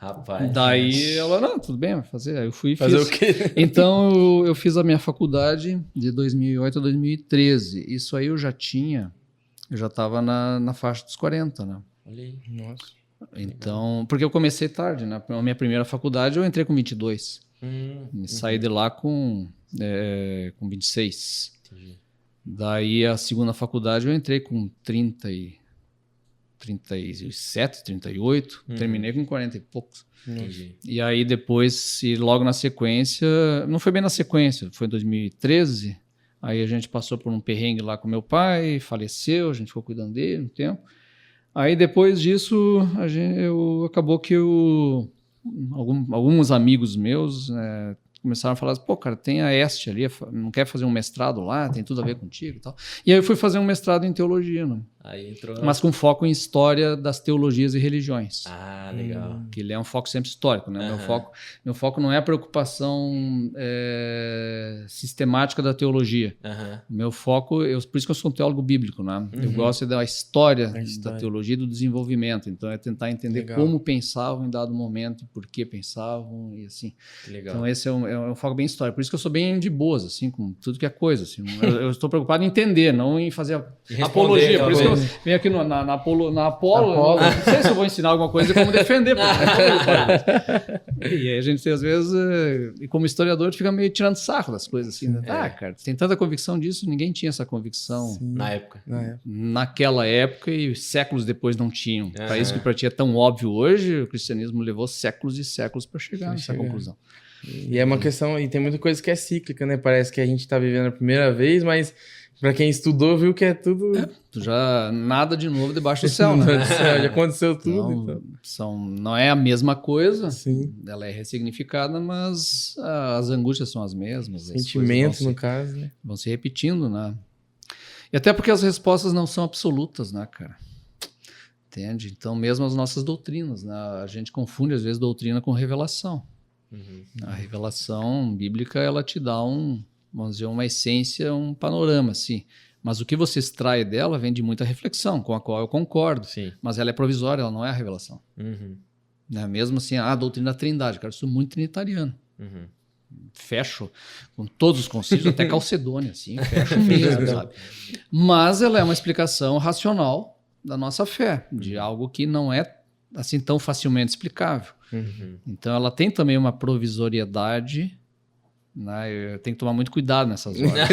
Rapaz. Daí ela, não, tudo bem, vai fazer. Aí eu fui e fazer fiz. o quê? Então eu fiz a minha faculdade de 2008 a 2013. Isso aí eu já estava na faixa dos 40, né? Olha aí. Nossa. Então, porque eu comecei tarde, né? A minha primeira faculdade eu entrei com 22. E saí de lá com 26. Entendi. Daí a segunda faculdade eu entrei com 37, 38, terminei com 40 e poucos. Entendi. E aí depois, logo na sequência, não foi bem na sequência, foi em 2013, aí a gente passou por um perrengue lá com meu pai, faleceu, a gente ficou cuidando dele um tempo. Aí depois disso, acabou que alguns amigos meus começaram a falar, pô, cara, tem a Este ali, não quer fazer um mestrado lá, tem tudo a ver contigo e tal. E aí eu fui fazer um mestrado em teologia, né? Aí entrou... Mas com foco em história das teologias e religiões. Ah, legal. Que ele é um foco sempre histórico, né? Meu foco não é a preocupação sistemática da teologia. Meu foco, por isso que eu sou um teólogo bíblico, né? Eu gosto da história da teologia e do desenvolvimento. Então é tentar entender como pensavam em dado momento, por que pensavam e assim. Legal. Então esse é um foco bem histórico. Por isso que eu sou bem de boas, assim, com tudo que é coisa. Assim. Eu estou preocupado em entender, não em fazer apologia. Por isso que eu venho aqui na Apolo. Não sei se eu vou ensinar alguma coisa e como defender. E aí a gente, às vezes, como historiador, fica meio tirando sarro das coisas. Assim, né? Cara, tem tanta convicção disso, ninguém tinha essa convicção. Na época. Naquela época e séculos depois não tinham. Para isso que para ti é tão óbvio hoje, o cristianismo levou séculos e séculos para chegar nessa conclusão. E é uma questão, e tem muita coisa que é cíclica, né? Parece que a gente tá vivendo a primeira vez, mas Pra quem estudou, viu que é tudo... Já nada de novo debaixo do céu, Meu né? Deus do céu, já aconteceu tudo. Então, não é a mesma coisa, Sim. ela é ressignificada, mas as angústias são as mesmas. as Sentimentos, coisas no caso, né? vão se repetindo, né? E até porque as respostas não são absolutas, né, cara? Entende? Então, mesmo as nossas doutrinas, né? A gente confunde, às vezes, doutrina com revelação. A revelação bíblica, ela te dá vamos dizer, uma essência, um panorama, assim. Mas o que você extrai dela vem de muita reflexão, com a qual eu concordo. Sim. Mas ela é provisória, ela não é a revelação. Né? Mesmo assim, a doutrina da Trindade, cara, eu sou muito trinitariano. Fecho com todos os concílios, até Calcedônia, assim, fecho mesmo, sabe? Mas ela é uma explicação racional da nossa fé, de algo que não é assim tão facilmente explicável. Então ela tem também uma provisoriedade, né? Eu tenho que tomar muito cuidado nessas horas.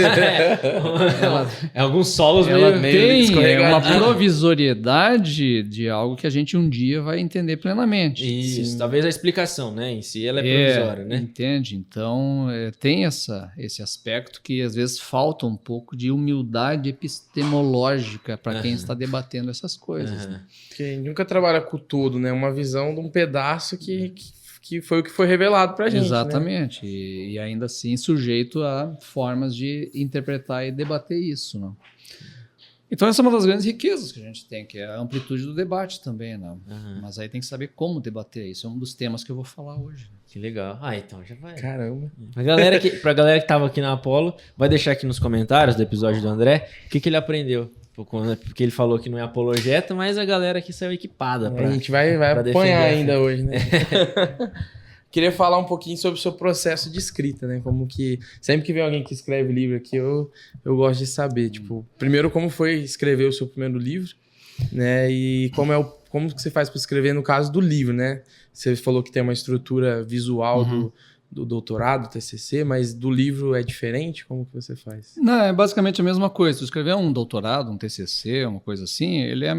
Alguns solos Ela meio tem uma escorregadinho. provisoriedade de algo que a gente um dia vai entender plenamente. Isso, talvez a explicação, né? Em si ela é provisória, né? Entende? Então, tem esse aspecto que às vezes falta um pouco de humildade epistemológica para quem está debatendo essas coisas. Né? Porque nunca trabalha com o todo, né? Uma visão de um pedaço que foi o que foi revelado pra gente. Exatamente. Né? E ainda assim sujeito a formas de interpretar e debater isso. Né? Então essa é uma das grandes riquezas que a gente tem, que é a amplitude do debate também. Né? Mas aí tem que saber como debater isso. É um dos temas que eu vou falar hoje. Né? Que legal. Então já vai. Caramba. Pra galera que tava aqui na Apollo, vai deixar aqui nos comentários do episódio do André o que ele aprendeu. Porque ele falou que não é apologeta, mas a galera aqui saiu equipada. A gente vai apanhar ainda hoje, né? Queria falar um pouquinho sobre o seu processo de escrita, né? Como que... Sempre que vem alguém que escreve livro aqui, eu gosto de saber. Tipo, primeiro, como foi escrever o seu primeiro livro, né? E como que você faz para escrever no caso do livro, né? Você falou que tem uma estrutura visual do doutorado, do TCC, mas do livro é diferente? Como que você faz? Não, é basicamente a mesma coisa. Se escrever um doutorado, um TCC, uma coisa assim, ele é o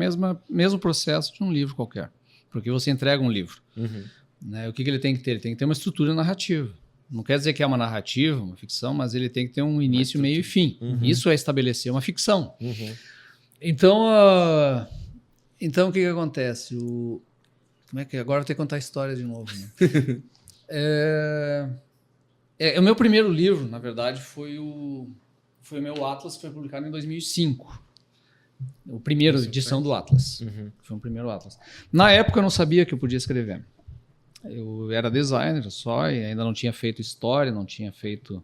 mesmo processo de um livro qualquer. Porque você entrega um livro. Né? O que ele tem que ter? Ele tem que ter uma estrutura narrativa. Não quer dizer que é uma narrativa, uma ficção, mas ele tem que ter um início, meio e fim. Isso é estabelecer uma ficção. Então, o que acontece? Como é que agora eu vou ter que contar a história de novo, né? O meu primeiro livro, na verdade, foi o meu Atlas, que foi publicado em 2005. O primeiro edição do Atlas. Foi o primeiro Atlas. Na época eu não sabia que eu podia escrever. Eu era designer só e ainda não tinha feito história, não tinha feito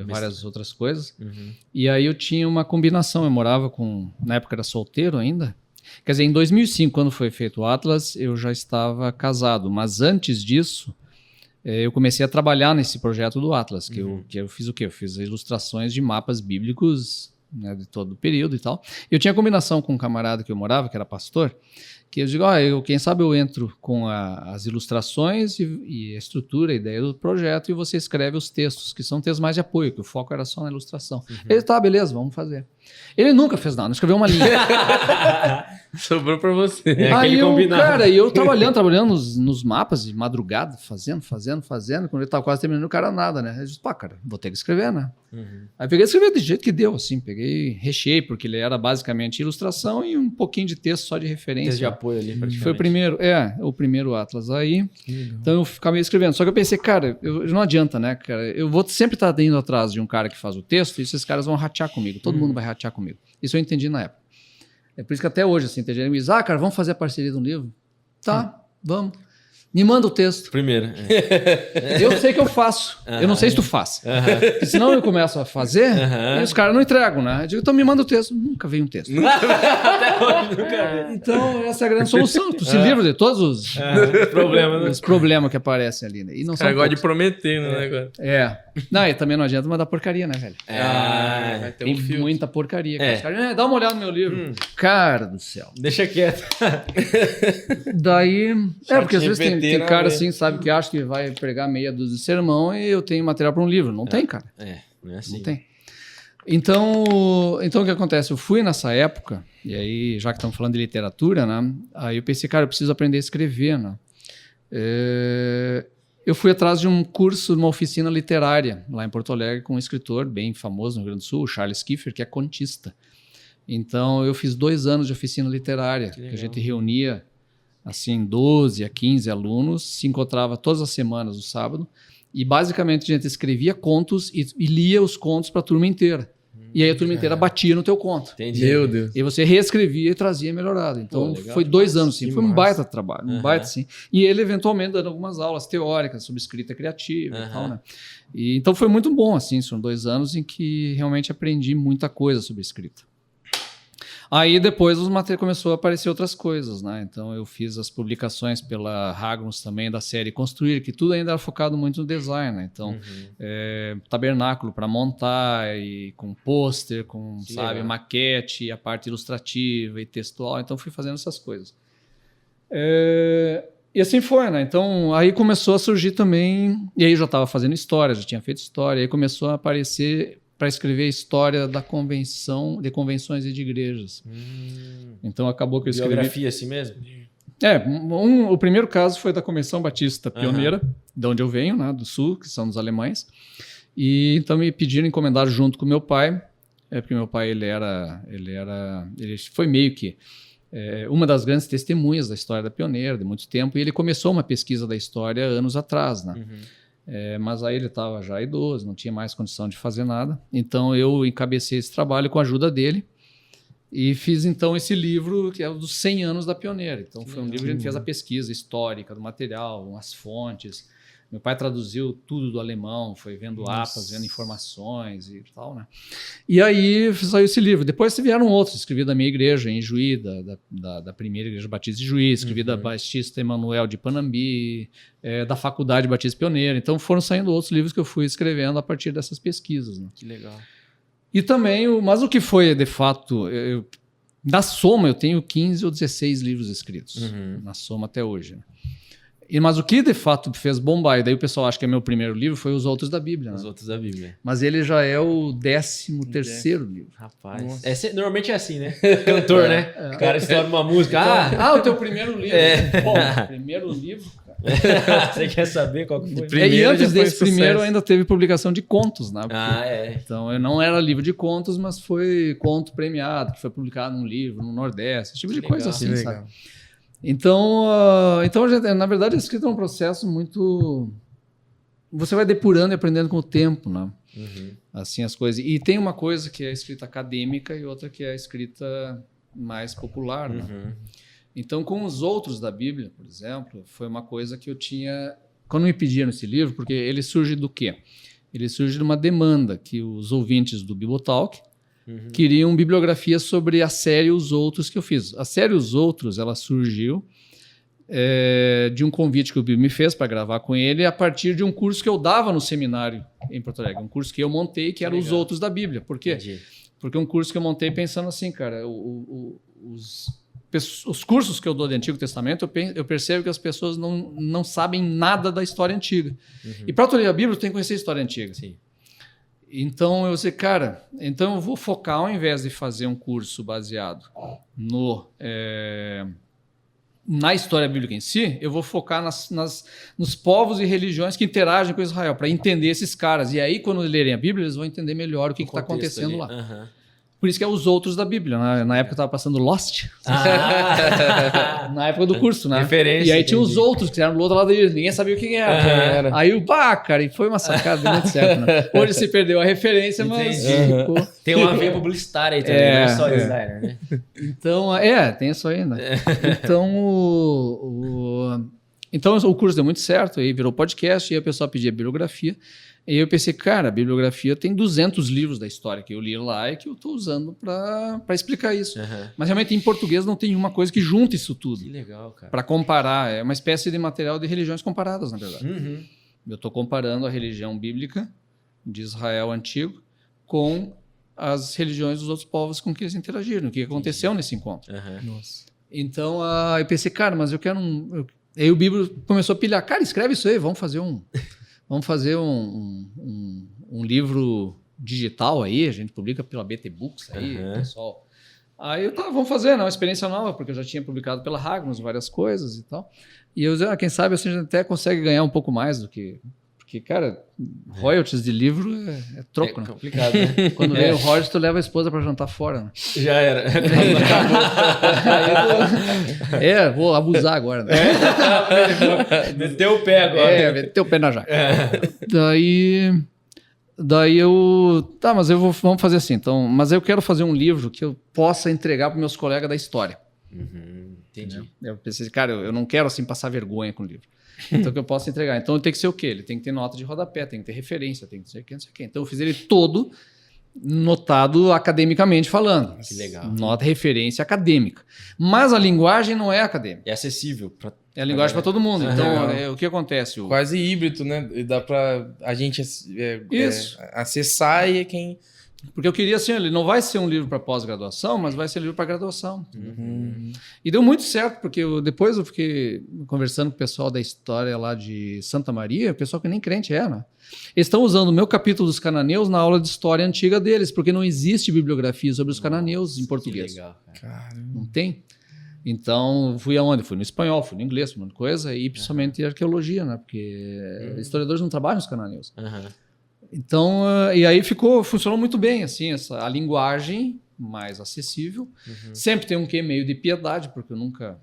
várias outras coisas. E aí eu tinha uma combinação. Eu morava na época era solteiro ainda. Quer dizer, em 2005, quando foi feito o Atlas, eu já estava casado. Mas antes disso, eu comecei a trabalhar nesse projeto do Atlas, que eu fiz o quê? Eu fiz ilustrações de mapas bíblicos, né, de todo o período e tal. Eu tinha combinação com um camarada que eu morava, que era pastor, que eu digo, quem sabe eu entro com as ilustrações e a estrutura, a ideia do projeto, e você escreve os textos, que são textos mais de apoio, que o foco era só na ilustração. Ele, tá, beleza, vamos fazer. Ele nunca fez nada, não escreveu uma linha. Sobrou pra você. Aí eu trabalhando nos mapas de madrugada, fazendo. Quando ele tava quase terminando, o cara nada, né? Eu disse, cara, vou ter que escrever, né? Aí peguei e escrevi do jeito que deu, assim, recheei, porque ele era basicamente ilustração e um pouquinho de texto só de referência. Texto de apoio ali, praticamente. Foi o primeiro Atlas aí. Então eu ficava escrevendo. Só que eu pensei, cara, não adianta, né, cara? Eu vou sempre estar indo atrás de um cara que faz o texto e esses caras vão ratear comigo. Todo mundo vai ratear comigo. Isso eu entendi na época. É por isso que até hoje, assim, tem gente que me diz, cara, vamos fazer a parceria de um livro? Tá, vamos. Me manda o texto. Primeiro. Eu sei que eu faço. Eu não sei se tu faz. Porque senão eu começo a fazer e os caras não entregam, né? Eu digo, então me manda o texto. Nunca veio um texto. Até hoje, nunca vi. Então, essa é a grande solução. Tu se livra de todos os problemas que aparecem ali. Né? E não são Cara, gosta de prometer, né, negócio? Não, e também não adianta mandar porcaria, né, velho? Vai ter tem muita porcaria. Dá uma olhada no meu livro. Cara do céu. Deixa quieto. Daí... porque às vezes tem cara assim, sabe, que acha que vai pregar meia dúzia de sermão e eu tenho material para um livro. Não tem, cara. Não é assim. Não tem. Então, o que acontece? Eu fui nessa época, e aí, já que estamos falando de literatura, né? Aí eu pensei, cara, eu preciso aprender a escrever, né? eu fui atrás de um curso, uma oficina literária, lá em Porto Alegre, com um escritor bem famoso no Rio Grande do Sul, o Charles Kiefer, que é contista. Então, eu fiz 2 anos de oficina literária, que a gente reunia, assim, 12 a 15 alunos, se encontrava todas as semanas, no sábado, e basicamente a gente escrevia contos e lia os contos para a turma inteira. E aí a turma inteira batia no teu conto. Entendi. Meu Deus. E você reescrevia e trazia melhorado. Então, Pô, foi 2 anos, sim. Que Foi um massa. baita trabalho, um baita, sim. E ele, eventualmente, dando algumas aulas teóricas sobre escrita criativa e tal, né? E, então, foi muito bom, assim. São 2 anos em que realmente aprendi muita coisa sobre escrita. Aí, depois, começou a aparecer outras coisas, né? Então, eu fiz as publicações pela Ragnus também, da série Construir, que tudo ainda era focado muito no design, né? Então, tabernáculo para montar, e com pôster, com, sabe, maquete, a parte ilustrativa e textual. Então, fui fazendo essas coisas. E assim foi, né? Então, aí começou a surgir também... E aí eu já estava fazendo história, já tinha feito história. Aí começou a aparecer... para escrever a história da convenção, de convenções e de igrejas. Então acabou que eu escrevi... Biografia assim mesmo? O primeiro caso foi da Convenção Batista Pioneira, de onde eu venho, né, do Sul, que são dos alemães. E então me pediram encomendar junto com meu pai, porque meu pai ele foi meio que uma das grandes testemunhas da história da Pioneira, de muito tempo, e ele começou uma pesquisa da história anos atrás, né? Mas aí ele estava já idoso, não tinha mais condição de fazer nada. Então eu encabecei esse trabalho com a ajuda dele e fiz então esse livro que é o dos 100 anos da Pioneira. Então foi um livro que a gente fez a pesquisa histórica do material, as fontes. Meu pai traduziu tudo do alemão, foi vendo atas, vendo informações e tal, né? E aí saiu esse livro. Depois vieram outros, escrevi da minha igreja em Juí, da primeira igreja batista de Juí, escrevi da Batista Emanuel de Panambi, da Faculdade Batista Pioneira. Então foram saindo outros livros que eu fui escrevendo a partir dessas pesquisas, né? Que legal. E também, mas o que foi de fato, na soma eu tenho 15 ou 16 livros escritos, na soma até hoje, né? Mas o que de fato fez bombar, e daí o pessoal acha que é meu primeiro livro, foi Os Outros da Bíblia. Né? Os Outros da Bíblia. Mas ele já é o 13º livro. Rapaz. Normalmente é assim, né? Cantor, né? O cara estoura uma música. O teu primeiro livro. Bom, primeiro livro, cara. Você quer saber qual que foi? E antes desse primeiro ainda teve publicação de contos, né? Então eu não era livro de contos, mas foi conto premiado, que foi publicado num livro no Nordeste, esse tipo de coisa assim, sabe? Então, na verdade, a escrita é um processo muito... Você vai depurando e aprendendo com o tempo, né? Assim, as coisas. E tem uma coisa que é a escrita acadêmica e outra que é a escrita mais popular, né? Então, com Os Outros da Bíblia, por exemplo, foi uma coisa que eu tinha... Quando me pediram esse livro, porque ele surge do quê? Ele surge de uma demanda que os ouvintes do Bibotalk queriam bibliografia sobre a série Os Outros que eu fiz. A série Os Outros, ela surgiu de um convite que o Bibo me fez para gravar com ele a partir de um curso que eu dava no seminário em Porto Alegre. Um curso que eu montei que era Os Outros da Bíblia. Por quê? Porque é um curso que eu montei pensando assim, cara, os cursos que eu dou de Antigo Testamento, eu percebo que as pessoas não sabem nada da história antiga. E para tu ler a Bíblia, tu tem que conhecer a história antiga. Sim. Então eu disse, cara, então eu vou focar, ao invés de fazer um curso baseado na história bíblica em si, eu vou focar nos povos e religiões que interagem com Israel, para entender esses caras. E aí, quando lerem a Bíblia, eles vão entender melhor o que está acontecendo lá. Por isso que é Os Outros da Bíblia. Né? Na época eu estava passando Lost. Na época do curso, né? Referência, e aí tinha os outros que eram do outro lado da ilha. Ninguém sabia o que era. Aí cara, e foi uma sacada deu muito certo. Né? Hoje se perdeu a referência, mas ficou. Tem uma veia publicitária aí também, não é só designer, né? Então, tem isso aí, né? Então o curso deu muito certo, aí virou podcast, e aí o pessoal pedia bibliografia. E eu pensei, cara, a bibliografia tem 200 livros da história que eu li lá e que eu estou usando para explicar isso. Mas realmente em português não tem uma coisa que junte isso tudo. Que legal, cara. Para comparar, é uma espécie de material de religiões comparadas, na verdade. Eu estou comparando a religião bíblica de Israel antigo com as religiões dos outros povos com que eles interagiram, o que aconteceu nesse encontro. Nossa. Então eu pensei, cara, mas eu quero Aí o Bíblia começou a pilhar, cara, escreve isso aí, vamos fazer um livro digital aí, a gente publica pela BT Books aí, pessoal. Aí eu, tá, vamos fazer, né? Uma experiência nova, porque eu já tinha publicado pela Ragnos várias coisas e tal. E eu disse, quem sabe assim, a gente até consegue ganhar um pouco mais do que... Porque, cara, royalties de livro é troco, né? Complicado, né? Quando vem o royalties, tu leva a esposa pra jantar fora, né? Já era. Vou abusar agora, né? Meteu o pé agora. Meteu o pé na jaca. Daí eu... Tá, mas vamos fazer assim, então... Mas eu quero fazer um livro que eu possa entregar para meus colegas da história. Entendi. Eu pensei, cara, eu não quero assim passar vergonha com o livro. Então, que eu possa entregar. Então, tem que ser o quê? Ele tem que ter nota de rodapé, tem que ter referência, tem que ser não sei o quê. Então, eu fiz ele todo notado academicamente falando. Que legal. Nota, referência acadêmica. Mas a linguagem não é acadêmica. É acessível. É a linguagem para todo mundo. Então, o que acontece? Quase híbrido, né? Dá pra a gente acessar e quem... Porque eu queria assim, ele não vai ser um livro para pós-graduação, mas vai ser um livro para graduação. E deu muito certo, porque depois eu fiquei conversando com o pessoal da história lá de Santa Maria, o pessoal que nem crente é, né? Eles estão usando o meu capítulo dos cananeus na aula de história antiga deles, porque não existe bibliografia sobre os cananeus em português. Que legal, cara. Não tem. Então, fui aonde? Fui no espanhol, fui no inglês, fui uma coisa, e principalmente arqueologia, né? Porque historiadores não trabalham os cananeus. Então, e aí funcionou muito bem, assim, a linguagem mais acessível. Sempre tem um quê meio de piedade, porque eu nunca...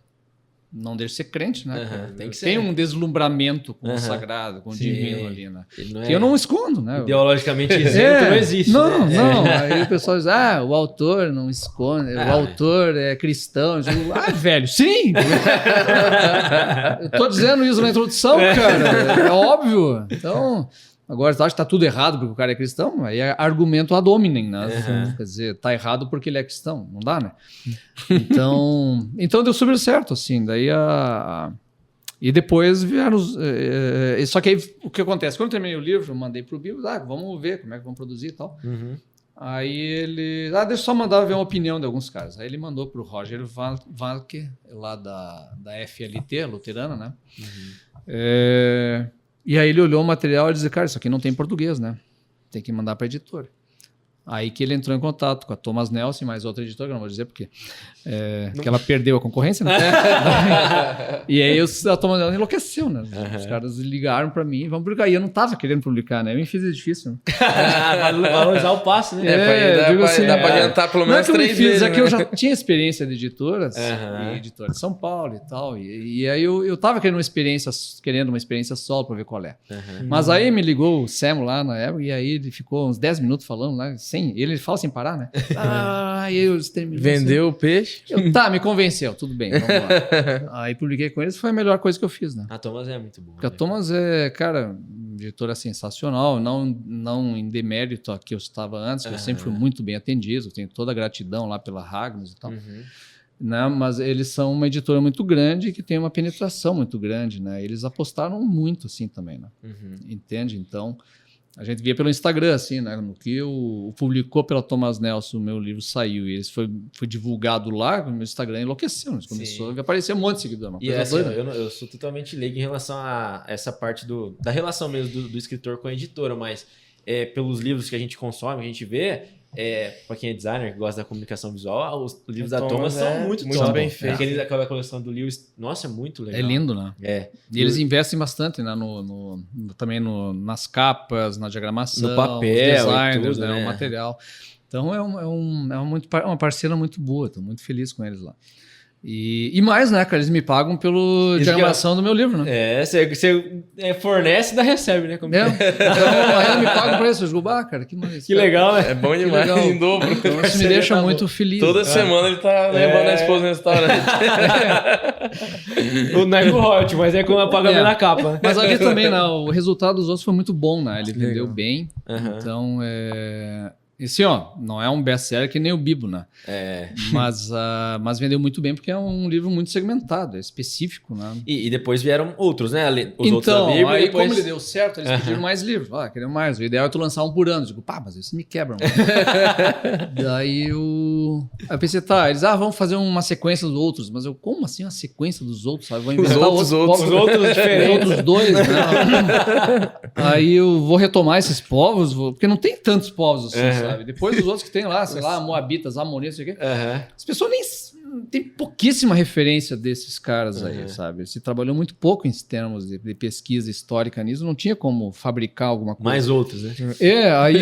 Não deixo de ser crente, né? Tem que ser. Tem um deslumbramento com o sagrado, com o divino ali, né? Que eu não escondo, né? Ideologicamente isento não existe. Não, né? não. Aí o pessoal diz, o autor não esconde, o autor é cristão. Eu digo, velho, sim! Eu tô dizendo isso na introdução, cara. É óbvio. Então... Agora, você acha que está tudo errado porque o cara é cristão? Aí é argumento ad hominem, né? Quer dizer, tá errado porque ele é cristão. Não dá, né? Então deu super certo, assim. Daí E depois vieram os... Só que aí, o que acontece? Quando eu terminei o livro, eu mandei pro Bill, vamos ver como é que vamos produzir e tal. Aí ele... deixa eu só mandar ver uma opinião de alguns caras. Aí ele mandou pro Roger Valke, lá da FLT, luterana, né? E aí ele olhou o material e disse, cara, isso aqui não tem português, né? Tem que mandar para a editora. Aí que ele entrou em contato com a Thomas Nelson, mais outra editora, que eu não vou dizer porque, que ela perdeu a concorrência, né? E aí a Thomas Nelson enlouqueceu, né? Os caras ligaram para mim, vamos publicar. E eu não estava querendo publicar, né? Eu me fiz difícil. Né? Valorizar o passo, né? Dá para adiantar pelo menos 3 vezes. É que eu já tinha experiência de editoras, e editora de São Paulo e tal. E aí eu estava querendo uma experiência solo para ver qual é. Mas aí me ligou o Sam lá na época, e aí ele ficou uns 10 minutos falando lá, ele fala sem parar, né? Eu terminei. Vendeu o peixe? Me convenceu, tudo bem, vamos lá. Aí publiquei com eles, foi a melhor coisa que eu fiz, né? A Thomas é muito boa. Porque a Thomas é, cara, editora sensacional, não em demérito a que eu estava antes, que eu sempre fui muito bem atendido, tenho toda a gratidão lá pela Ragnos e tal. Né? Mas eles são uma editora muito grande que tem uma penetração muito grande, né? Eles apostaram muito assim também, né? Entende? Então... A gente via pelo Instagram, assim, né? No que publicou pela Thomas Nelson, o meu livro saiu e foi divulgado lá, o meu Instagram enlouqueceu. Né? Começou a aparecer um monte de seguidor. E assim, eu sou totalmente leigo em relação a essa parte da relação mesmo do escritor com a editora, mas pelos livros que a gente consome, a gente vê, para quem é designer, que gosta da comunicação visual, os livros da Thomas são muito bem feitos. Aquela coleção do Lewis, nossa, é muito legal. É lindo, né? E eles investem bastante, né? Também nas capas, na diagramação, no papel, os designers, tudo, né? O material. Então é uma parceira muito boa, estou muito feliz com eles lá. E mais, né, cara? Eles me pagam pela diagramação do meu livro, né? Você fornece e ainda recebe, né? Então, aí me pagam por isso. Eu digo, cara, que maneiro. Que legal, né? É bom demais, em dobro. Então, isso me deixa muito feliz. Toda semana ele tá levando a esposa no restaurante. Não é com o Hot, mas é com a pagamento na capa. Mas ali também, né, o resultado dos outros foi muito bom, né? Ele vendeu bem. Então, esse, não é um best-seller que nem o Bibo, né? Mas vendeu muito bem porque é um livro muito segmentado, é específico, né? E depois vieram outros, né? Os outros da Bíblia. Aí como ele deu certo, eles pediram mais livros. Queriam mais. O ideal é tu lançar um por ano. Eu digo, mas isso me quebra. Daí Aí eu pensei, tá, eles, vamos fazer uma sequência dos outros. Mas eu, como assim uma sequência dos outros? Sabe? Vou inventar outros. povos, Os outros os diferentes. outros dois, né? Aí eu vou retomar esses povos, porque não tem tantos povos assim, sabe? Depois os outros que tem lá, sei lá, Moabitas, Amonitas, sei o quê. As pessoas nem... Tem pouquíssima referência desses caras aí, sabe? Se trabalhou muito pouco em termos de pesquisa histórica nisso, não tinha como fabricar alguma coisa. Mais outros, né? Aí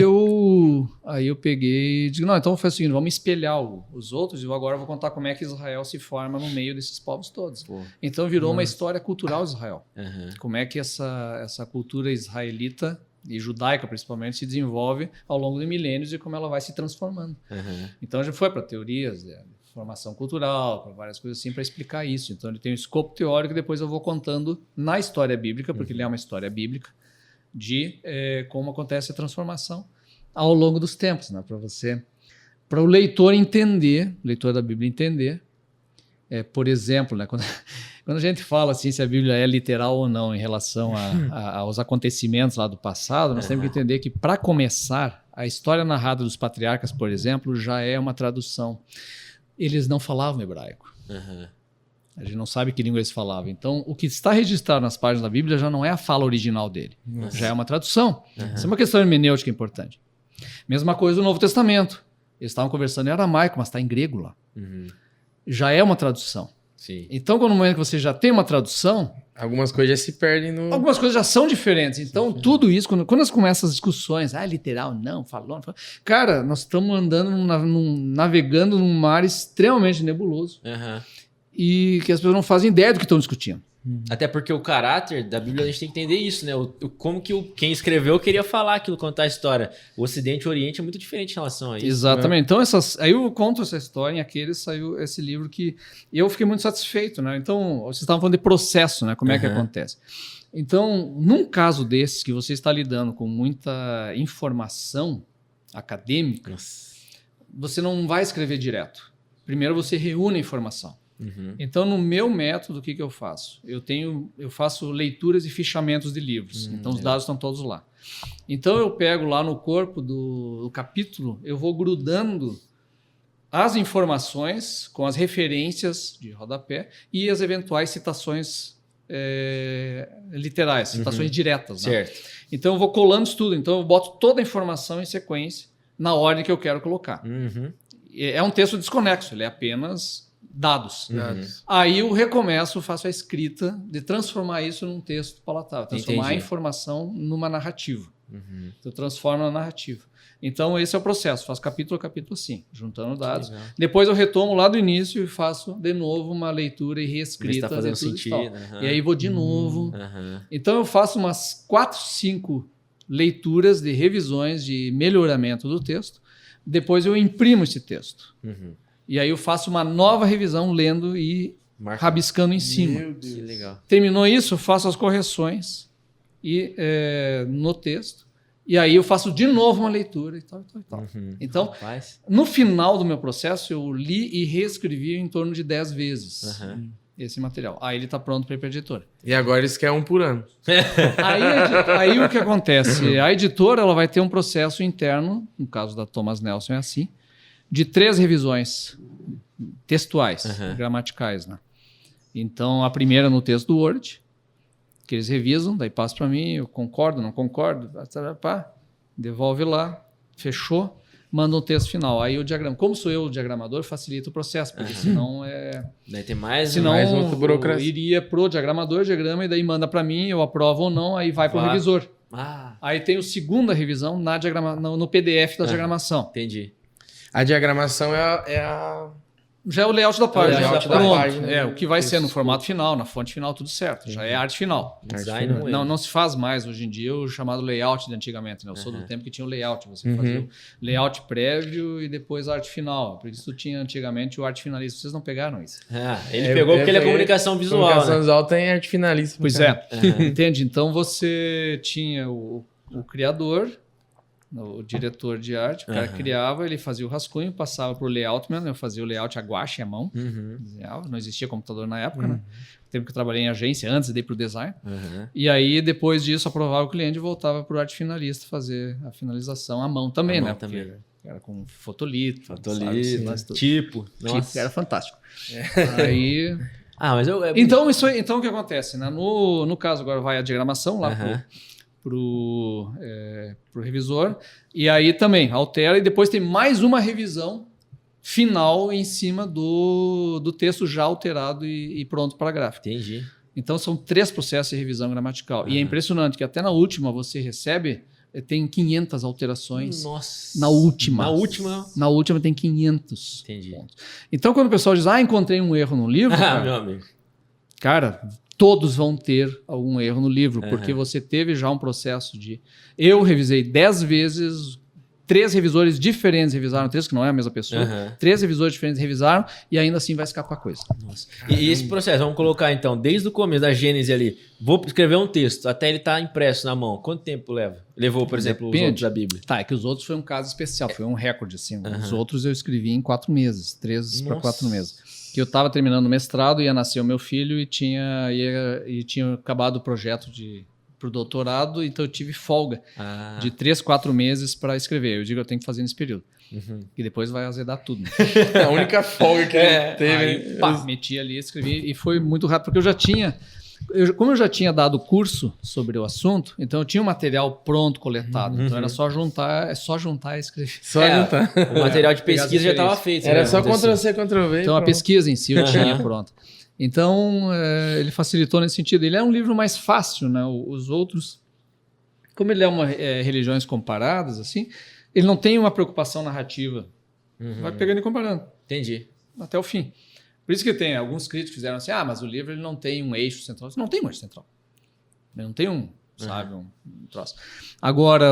eu peguei e digo, não, então vamos fazer o seguinte, vamos espelhar os outros e eu agora vou contar como é que Israel se forma no meio desses povos todos. Pô. Então virou uma história cultural de Israel. Aham. Como é que essa cultura israelita e judaica, principalmente, se desenvolve ao longo de milênios e como ela vai se transformando. Aham. Então a gente foi para teorias de formação cultural, para várias coisas assim, para explicar isso. Então ele tem um escopo teórico e depois eu vou contando na história bíblica, porque ele é uma história bíblica, de como acontece a transformação ao longo dos tempos, né? Para o leitor entender, o leitor da Bíblia entender, por exemplo, né? Quando a gente fala assim, se a Bíblia é literal ou não em relação aos acontecimentos lá do passado, nós temos que entender que, para começar, a história narrada dos patriarcas, por exemplo, já é uma tradução. Eles não falavam hebraico. Aham. A gente não sabe que língua eles falavam. Então, o que está registrado nas páginas da Bíblia já não é a fala original dele. Já é uma tradução. Isso é uma questão hermenêutica importante. Mesma coisa no Novo Testamento. Eles estavam conversando em aramaico, mas está em grego lá. Uhum. Já é uma tradução. Sim. Então, quando no momento que você já tem uma tradução, Algumas coisas já se perdem no... algumas coisas já são diferentes. Então, tudo isso, quando nós começamos as discussões, literal, não, falou, não falou. Cara, nós estamos andando, navegando num mar extremamente nebuloso Aham. e que as pessoas não fazem ideia do que estão discutindo. Até porque o caráter da Bíblia, a gente tem que entender isso, né? Como que quem escreveu queria falar aquilo, contar a história. O Ocidente e o Oriente é muito diferente em relação a isso. Exatamente. Então, aí eu conto essa história, em aquele saiu esse livro que eu fiquei muito satisfeito, né? Então, vocês estavam falando de processo, né? Como é que acontece? Então, num caso desses, que você está lidando com muita informação acadêmica, Nossa. você não vai escrever direto. Primeiro você reúne a informação. Uhum. Então, no meu método, o que eu faço? Eu faço leituras e fichamentos de livros. Então, os dados estão todos lá. Então, eu pego lá no corpo do capítulo, eu vou grudando as informações com as referências de rodapé e as eventuais citações literais, citações diretas. Né? Certo. Então, eu vou colando isso tudo. Então, eu boto toda a informação em sequência na ordem que eu quero colocar. Uhum. É um texto desconexo, ele é apenas dados. Dados. Aí eu recomeço, faço a escrita de transformar isso num texto palatável, transformar Entendi. a informação numa narrativa. Uhum. Eu transformo na narrativa. Então esse é o processo, faço capítulo a capítulo assim, juntando dados. Legal. Depois eu retomo lá do início e faço de novo uma leitura e Ver se reescrita. tá fazendo de tudo e sentido. tal. Aham. E aí vou de novo. Aham. Então eu faço umas 4, 5 leituras de revisões de melhoramento do texto. Depois eu imprimo esse texto. Uhum. E aí eu faço uma nova revisão lendo e Marca. rabiscando em cima. Meu Deus. Que legal. Terminou isso, eu faço as correções no texto. E aí eu faço de novo uma leitura e tal, e tal, e tal. Uhum. Então, Rapaz. no final do meu processo, eu li e reescrevi em torno de 10 vezes Aham. esse material. Aí ele está pronto para ir para a editora. E agora eles querem um por ano. Aí o que acontece? A editora ela vai ter um processo interno, no caso da Thomas Nelson é assim, de 3 revisões textuais, gramaticais. Né? Então, a primeira no texto do Word, que eles revisam, daí passa para mim, eu concordo, não concordo, pá, devolve lá, fechou, manda um texto final. Aí o diagrama, como sou eu o diagramador, facilita o processo, porque senão Daí tem mais mais um. outra burocracia. iria pro diagramador, diagrama, e daí manda para mim, eu aprovo ou não, aí vai pro Vai. revisor. Ah, Aí tem a segunda revisão no PDF da diagramação. entendi. A diagramação é a... Já é o layout da página. É o layout da Pronto. página. O que vai ser no Isso. formato final, na fonte final, tudo certo. Já é a arte final. Design não é. Não se faz mais hoje em dia o chamado layout de antigamente. Né? Eu sou do tempo que tinha o layout. Você fazia o layout prévio e depois a arte final. Por isso tinha antigamente o arte finalista. Vocês não pegaram isso. Ah, ele pegou porque ele é comunicação visual, Comunicação né? visual tem arte finalista. Pois é. Entende? Então você tinha o criador, o diretor de arte, o cara criava, ele fazia o rascunho, passava para o layout mesmo, eu fazia o layout a guache, à mão, desenhava, não existia computador na época, né? O tempo que eu trabalhei em agência, antes de ir para o design. E aí, depois disso, aprovava o cliente e voltava para o arte finalista fazer a finalização à mão também, À mão né? também. Porque Era com fotolito. Fotolito, sabe, tipo. Nossa. era fantástico. Aí... Mas Então, então o que acontece? Né? No caso, agora vai a diagramação lá pro revisor, e aí também altera, e depois tem mais uma revisão final em cima do texto já alterado e pronto para a gráfica. Entendi. Então são 3 processos de revisão gramatical. E é impressionante que até na última você recebe, tem 500 alterações. Nossa. Na última. Na última tem 500 Entendi. pontos. Então quando o pessoal diz, encontrei um erro no livro, meu amigo. cara, todos vão ter algum erro no livro, porque você teve já um processo de... Eu revisei 10 vezes, 3 revisores diferentes revisaram, 3 que não é a mesma pessoa, 3 revisores diferentes revisaram e ainda assim vai escapar coisa. Nossa. E esse processo, vamos colocar então, desde o começo da Gênese ali, vou escrever um texto, até ele estar impresso na mão, quanto tempo leva? Levou, por exemplo, os outros da Bíblia? Tá, é que os outros foi um caso especial, foi um recorde, assim. Os outros eu escrevi em 4 meses, 3 para 4 meses. Que eu estava terminando o mestrado, ia nascer o meu filho e tinha acabado o projeto pro doutorado, então eu tive folga de 3, 4 meses para escrever. Eu digo, eu tenho que fazer nesse período. E depois vai azedar tudo. Né? A única folga que teve. Aí, meti ali, escrevi e foi muito rápido, porque como eu já tinha dado curso sobre o assunto, então eu tinha o material pronto, coletado. Então era só juntar e escrever. Juntar. O material de pesquisa já estava feito. Era só Ctrl+C, Ctrl+V. Então a pesquisa em si eu tinha pronta. Então ele facilitou nesse sentido. Ele é um livro mais fácil, né? Os outros, como ele é religiões comparadas, assim, ele não tem uma preocupação narrativa. Vai pegando e comparando. Entendi. Até o fim. Por isso que tem alguns críticos que fizeram assim, mas o livro ele não tem um eixo central. Não tem um eixo central. Ele não tem um troço. Agora,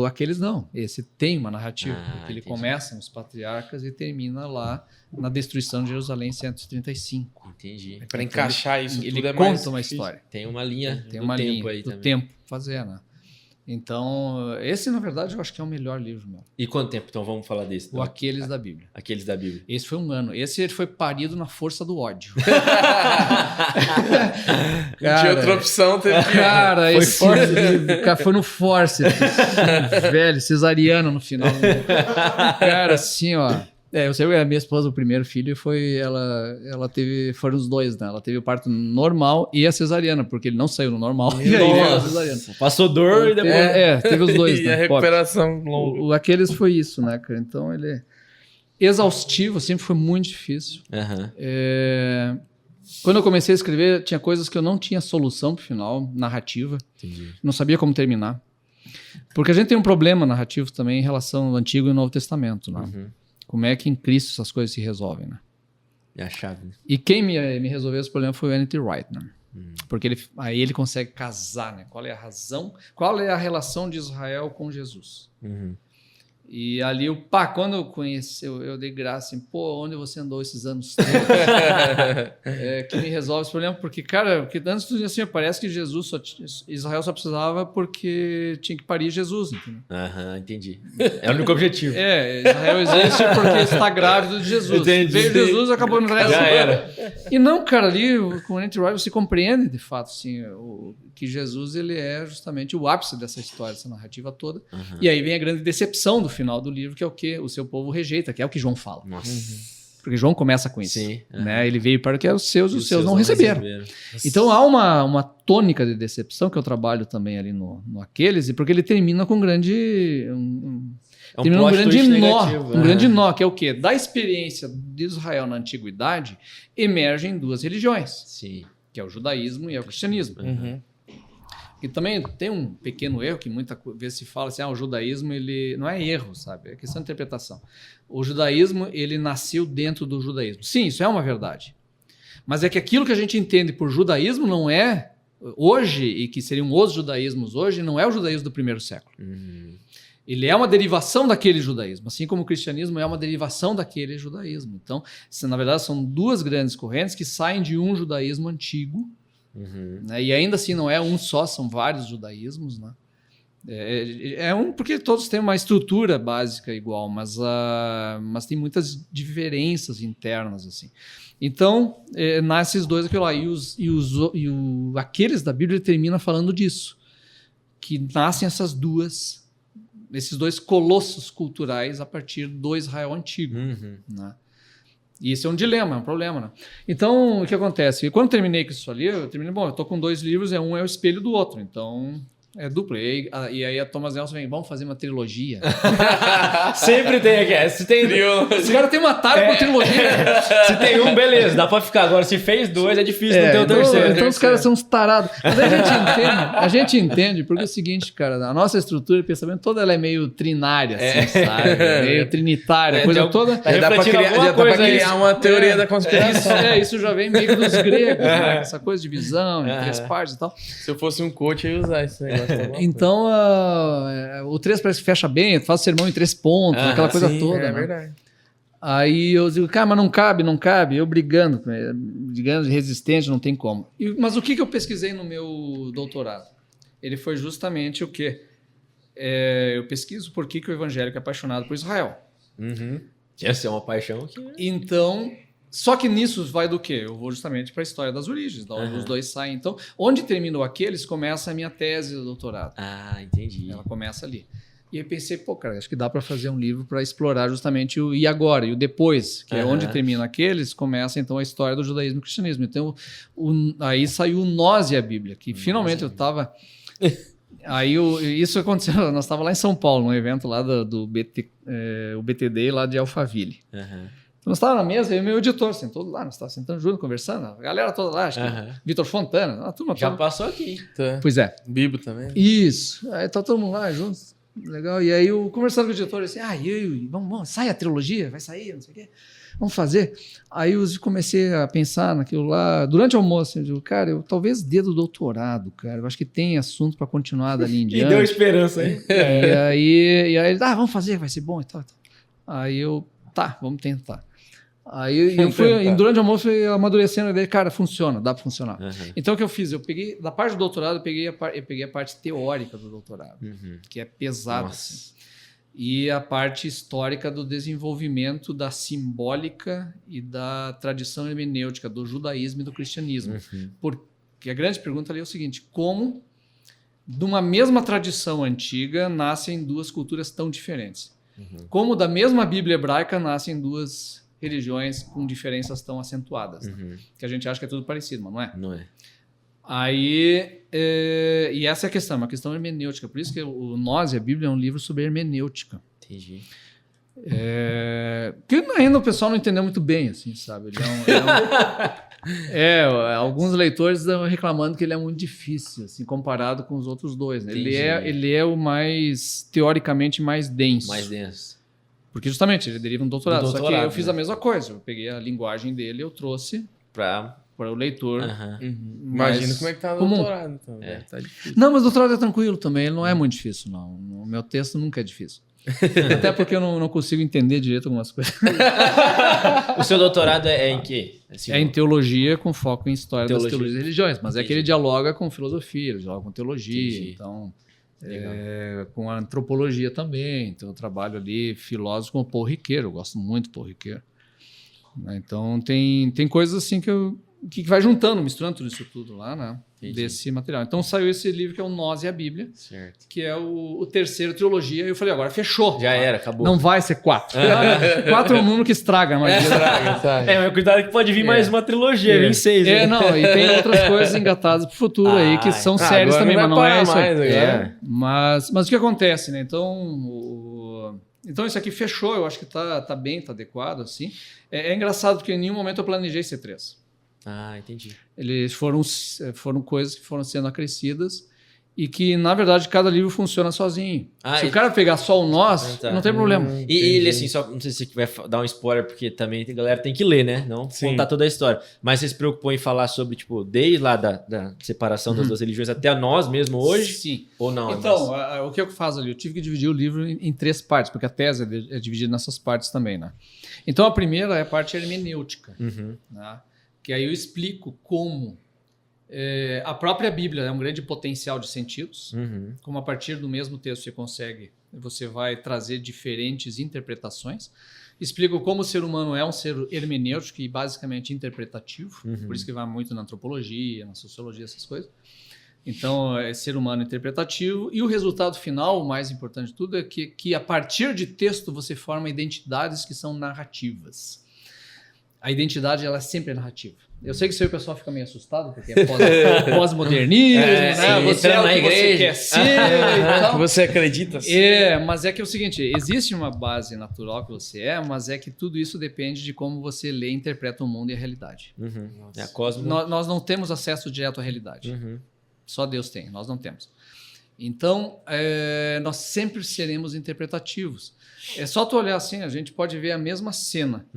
aqueles não. Esse tem uma narrativa. Porque ele começa nos patriarcas e termina lá na destruição de Jerusalém em 135. Entendi. Para encaixar isso ele tudo é conta mais uma difícil. história. Tem uma linha Tem do uma tempo linha aí do também. tempo fazer, né? Então, esse, na verdade, eu acho que é o melhor livro meu. E quanto tempo? Então vamos falar desse. O Aqueles da Bíblia. Aqueles da Bíblia. Esse foi um ano. Esse ele foi parido na força do ódio. Não tinha outra opção, teve que... Cara, foi esse forte. livro, cara, foi no force. Velho, cesariano no final. Cara, assim, ó. Eu sei que a minha esposa, o primeiro filho, ela teve, foram os dois, né? Ela teve o parto normal e a cesariana, porque ele não saiu no normal. E aí veio a cesariana. Passou dor e depois... teve os dois, E né? a recuperação longa. Aqueles foi isso, né, cara? Então ele é exaustivo, sempre foi muito difícil. Quando eu comecei a escrever, tinha coisas que eu não tinha solução pro final, narrativa. Entendi. Não sabia como terminar. Porque a gente tem um problema narrativo também em relação ao Antigo e Novo Testamento, né? Como é que em Cristo essas coisas se resolvem, né? É a chave. Né? E quem me resolveu esse problema foi o N.T. Wright, né? Porque aí ele consegue casar, né? Qual é a razão, qual é a relação de Israel com Jesus? E ali, quando eu conheci, eu dei graça, assim, onde você andou esses anos todos? Que me resolve esse problema, porque, cara, antes tudo assim, parece que Israel só precisava porque tinha que parir Jesus, entendeu? Entendi. É o único objetivo. Israel existe porque está grávido de Jesus. Entendi. Veio Jesus, acabou no resto. Já era. E não, cara, ali com o N.T. Wright você compreende, de fato, assim, que Jesus ele é justamente o ápice dessa história, dessa narrativa toda. E aí vem a grande decepção do final do livro, que é o que o seu povo rejeita, que é o que João fala. Porque João começa com isso. Sim. Né? Ele veio para o que era os seus e os seus não receberam. Então há uma tônica de decepção que eu trabalho também ali no Aqueles, e porque ele termina com um grande... termina um grande nó, um grande nó, que é o quê? Da experiência de Israel na antiguidade, emergem 2 religiões. Sim. Que é o judaísmo e é o cristianismo. E também tem um pequeno erro que muitas vezes se fala assim, o judaísmo, ele não é erro, sabe? É questão de interpretação. O judaísmo, ele nasceu dentro do judaísmo. Sim, isso é uma verdade. Mas é que aquilo que a gente entende por judaísmo não é hoje, e que seriam os judaísmos hoje, não é o judaísmo do primeiro século. Ele é uma derivação daquele judaísmo, assim como o cristianismo é uma derivação daquele judaísmo. Então, na verdade, são 2 grandes correntes que saem de um judaísmo antigo, né? E ainda assim não é um só, são vários judaísmos, né? Porque todos têm uma estrutura básica igual, mas tem muitas diferenças internas, assim. Então, nasce esses 2 aquilo lá, Aqueles da Bíblia termina falando disso, que nascem essas 2 esses dois colossos culturais a partir do Israel antigo. Né? E isso é um dilema, é um problema. Né? Então, o que acontece? Quando eu terminei com isso ali, eu estou com 2 livros, um é o espelho do outro, então é duplo. E aí a Thomas Nelson vem, vamos fazer uma trilogia. Sempre tem aqui. Se tem Os caras têm uma tara por trilogia. Se tem um, beleza, dá pra ficar. Agora, se fez 2, é difícil não ter o terceiro. Então os caras são uns tarados. Mas a gente entende, porque é o seguinte, cara, a nossa estrutura de pensamento toda ela é meio trinária, assim, sabe? Meio trinitária, coisa toda. Tá Já dá pra criar uma teoria da conspiração. Isso já vem meio dos gregos, né? Essa coisa de visão, em 3 partes e tal. Se eu fosse um coach, eu ia usar isso aí. Então, o 3 parece que fecha bem, faz sermão em 3 pontos, aquela coisa toda. É né? verdade. Aí eu digo, cara, mas não cabe. Eu brigando, resistente, não tem como. Mas o que eu pesquisei no meu doutorado? Ele foi justamente o quê? Eu pesquiso por que o evangélico é apaixonado por Israel. Essa é uma paixão que... Então... Só que nisso vai do quê? Eu vou justamente para a história das origens, da onde os dois saem. Então, onde terminou aqueles, começa a minha tese do doutorado. Ah, entendi. Ela começa ali. E aí pensei, pô, cara, acho que dá para fazer um livro para explorar justamente o e agora, e o depois, que é onde termina aqueles, começa então a história do judaísmo e do cristianismo. Então, aí saiu o Nós e a Bíblia, que finalmente eu estava... Aí isso aconteceu, nós estávamos lá em São Paulo, num evento lá do o BTD, lá de Alphaville. Então, nós estávamos na mesa, eu e meu editor sentou lá, nós estávamos sentando junto, conversando, a galera toda lá, acho que Vitor Fontana, a turma já toda. passou aqui. Tá. Pois é. Bibo também. Isso. Aí tá todo mundo lá juntos, legal. E aí eu conversando com o editor, assim, vamos, sai a trilogia, vai sair, não sei o quê, vamos fazer. Aí eu comecei a pensar naquilo lá, durante o almoço, eu digo, cara, eu talvez dê do doutorado, cara, eu acho que tem assunto para continuar dali em diante. E deu esperança, hein? E aí ele, vamos fazer, vai ser bom e tal. Aí eu, vamos tentar. Aí eu fui, durante o almoço, fui amadurecendo a ideia, cara, funciona, dá para funcionar. Então o que eu fiz? Eu peguei, da parte do doutorado, eu peguei a parte teórica do doutorado, que é pesada. Assim. E a parte histórica do desenvolvimento da simbólica e da tradição hermenêutica, do judaísmo e do cristianismo. Porque a grande pergunta ali é o seguinte, como de uma mesma tradição antiga nascem 2 culturas tão diferentes? Como da mesma Bíblia hebraica nascem 2 religiões com diferenças tão acentuadas, né? Que a gente acha que é tudo parecido, mas não é. Não é. Aí, e essa é a questão, uma questão hermenêutica. Por isso que o Nós e a Bíblia é um livro sobre hermenêutica. Entendi. Que ainda o pessoal não entendeu muito bem, assim, sabe? Alguns leitores estão reclamando que ele é muito difícil, assim, comparado com os outros 2. Né? Ele é o mais, teoricamente, mais denso. Mais denso. Porque justamente ele deriva um doutorado. Só que eu fiz né? a mesma coisa. Eu peguei a linguagem dele e eu trouxe para o leitor. Imagina como é que tá no doutorado. Então, tá difícil. Não, mas o doutorado é tranquilo também. Ele não é muito difícil, não. O meu texto nunca é difícil. Até porque eu não consigo entender direito algumas coisas. O seu doutorado é em quê? É em teologia com foco em história das teologias e religiões. Mas é que ele dialoga com filosofia, ele dialoga com teologia. Então... com a antropologia também, então eu trabalho ali filósofos como Paul Ricoeur, eu gosto muito do Paul Ricoeur. Então tem coisas assim que vai juntando, misturando tudo isso tudo lá, né? Desse material. Então saiu esse livro que é o Nós e a Bíblia, certo. Que é o terceiro trilogia, e eu falei, agora fechou. Já era, acabou. Não vai ser 4. 4 é um número que estraga, mas mas cuidado que pode vir mais uma trilogia, vem 6. Né? Não, e tem outras coisas engatadas pro futuro aí, que são séries também, mas não é isso. Mas o que acontece, né? Então isso aqui fechou, eu acho que tá bem, tá adequado, assim. É engraçado porque em nenhum momento eu planejei ser 3. Entendi. Eles foram coisas que foram sendo acrescidas e que, na verdade, cada livro funciona sozinho. Se o cara pegar só o Nós, não tem problema. E ele, assim, só não sei se você vai dar um spoiler, porque também a galera tem que ler, né? Não contar toda a história. Mas você se preocupou em falar sobre, tipo, desde lá da separação das 2 religiões até nós mesmo hoje? Sim. Ou não? Então, o que eu faço ali? Eu tive que dividir o livro em 3 partes, porque a tese é dividida nessas partes também, né? Então, a primeira é a parte hermenêutica, né? Que aí eu explico como a própria Bíblia é um grande potencial de sentidos, como a partir do mesmo texto você vai trazer diferentes interpretações. Explico como o ser humano é um ser hermenêutico e basicamente interpretativo, por isso que vai muito na antropologia, na sociologia, essas coisas. Então, é ser humano interpretativo. E o resultado final, o mais importante de tudo, é que a partir de texto você forma identidades que são narrativas. A identidade, ela sempre é narrativa. Eu sei que isso aí o pessoal fica meio assustado, porque é pós-modernismo, né? Sim, Você é o na que você igreja. quer ser e tal. Você acredita assim? Mas é que é o seguinte, existe uma base natural que você é, mas é que tudo isso depende de como você lê e interpreta o mundo e a realidade. É a Cosmo. Nós não temos acesso direto à realidade. Só Deus tem, nós não temos. Então, nós sempre seremos interpretativos. É só tu olhar assim, a gente pode ver a mesma cena.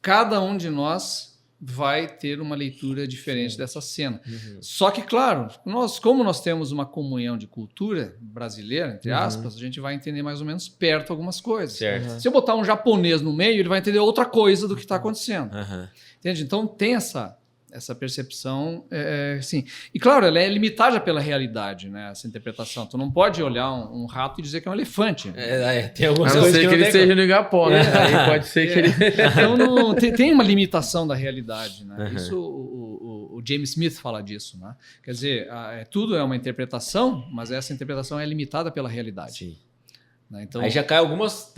Cada um de nós vai ter uma leitura diferente dessa cena. Só que, claro, como nós temos uma comunhão de cultura brasileira, entre aspas, a gente vai entender mais ou menos perto algumas coisas. Certo. Se eu botar um japonês no meio, ele vai entender outra coisa do que está acontecendo. Entende? Então, tem essa percepção, sim. E claro, ela é limitada pela realidade, né? Essa interpretação. Tu não pode olhar um rato e dizer que é um elefante. Tem A algumas não coisas ser que ele seja no Igapó, né? Aí pode ser que ele... Então tem uma limitação da realidade, né? Isso o James Smith fala disso, né? Quer dizer, tudo é uma interpretação, mas essa interpretação é limitada pela realidade. Sim. Né? Então, Aí já cai algumas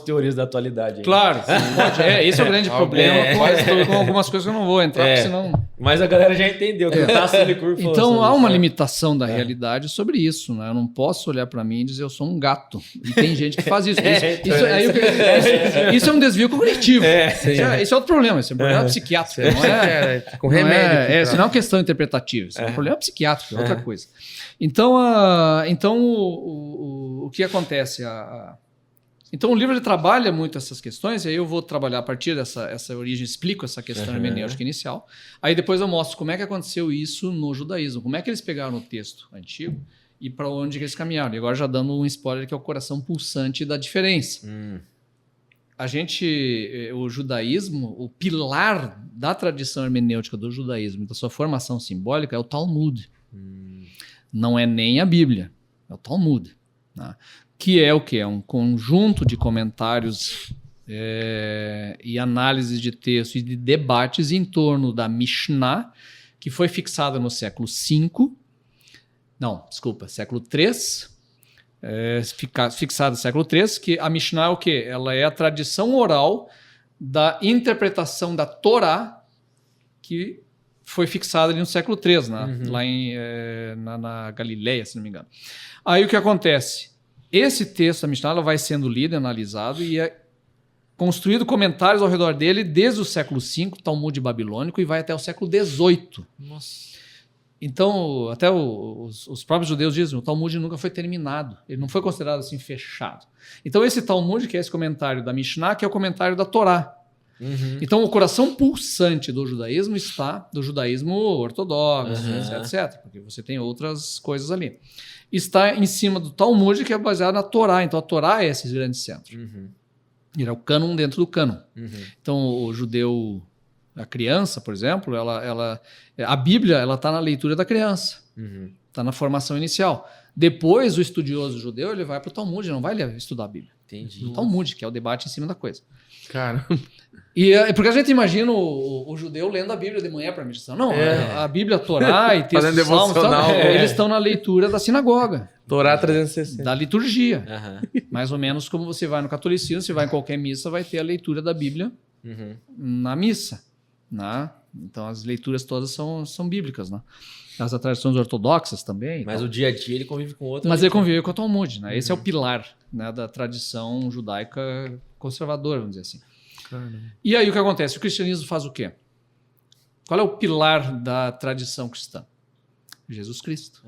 teorias da atualidade. Aí. Claro, pode, esse é o grande problema com algumas coisas que eu não vou entrar, porque senão... Mas a galera já entendeu. Que tá Então há uma limitação da realidade sobre isso, né? Eu não posso olhar para mim e dizer eu sou um gato. E tem gente que faz isso. Isso é um desvio cognitivo. Esse é outro problema. Esse é um problema psiquiátrico. Não é, com remédio. Isso não é uma questão interpretativa. Isso é um problema psiquiátrico, é outra coisa. Então, o que acontece? Então o livro ele trabalha muito essas questões, e aí eu vou trabalhar a partir dessa origem, explico essa questão hermenêutica inicial. Aí depois eu mostro como é que aconteceu isso no judaísmo, como é que eles pegaram o texto antigo e para onde que eles caminharam. E agora já dando um spoiler que é o coração pulsante da diferença. O judaísmo, o pilar da tradição hermenêutica do judaísmo, da sua formação simbólica é o Talmud. Não é nem a Bíblia, é o Talmud. Né? Que é o quê? É um conjunto de comentários e análises de texto e de debates em torno da Mishnah, que foi fixada no século V, século III, fixada no século III, que a Mishnah é o quê? Ela é a tradição oral da interpretação da Torá, que foi fixada ali no século III, né? Lá na Galileia, se não me engano. Aí o que acontece? Esse texto, a Mishnah, ela vai sendo lido, analisado e é construído comentários ao redor dele desde o século V, Talmud babilônico, e vai até o século XVIII. Nossa. Então, até os próprios judeus dizem, o Talmud nunca foi terminado. Ele não foi considerado assim fechado. Então, esse Talmud, que é esse comentário da Mishnah, que é o comentário da Torá. Então, o coração pulsante do judaísmo está do judaísmo ortodoxo, etc. Porque você tem outras coisas ali. Está em cima do Talmud, que é baseado na Torá. Então, a Torá é esse grande centro. Ele é o cânon dentro do cânon. Então, o judeu, a criança, por exemplo, a Bíblia está na leitura da criança. Está na formação inicial. Depois, o estudioso judeu ele vai para o Talmud, não vai estudar a Bíblia. Entendi. O Talmud, que é o debate em cima da coisa. Cara. E porque a gente imagina o judeu lendo a Bíblia de manhã para meditação. Não, a Bíblia, a Torá e textos Fazendo salmos, devocional, eles estão na leitura da sinagoga. Torá 360. Da liturgia. Mais ou menos como você vai no catolicismo, você vai em qualquer missa, vai ter a leitura da Bíblia na missa. Né? Então as leituras todas são bíblicas. Né? As tradições ortodoxas também. Mas o dia a dia ele convive com outra. Mas ele convive com o Talmud. Né? Esse é o pilar, né, da tradição judaica conservadora, vamos dizer assim. Caramba. E aí o que acontece? O cristianismo faz o quê? Qual é o pilar da tradição cristã? Jesus Cristo.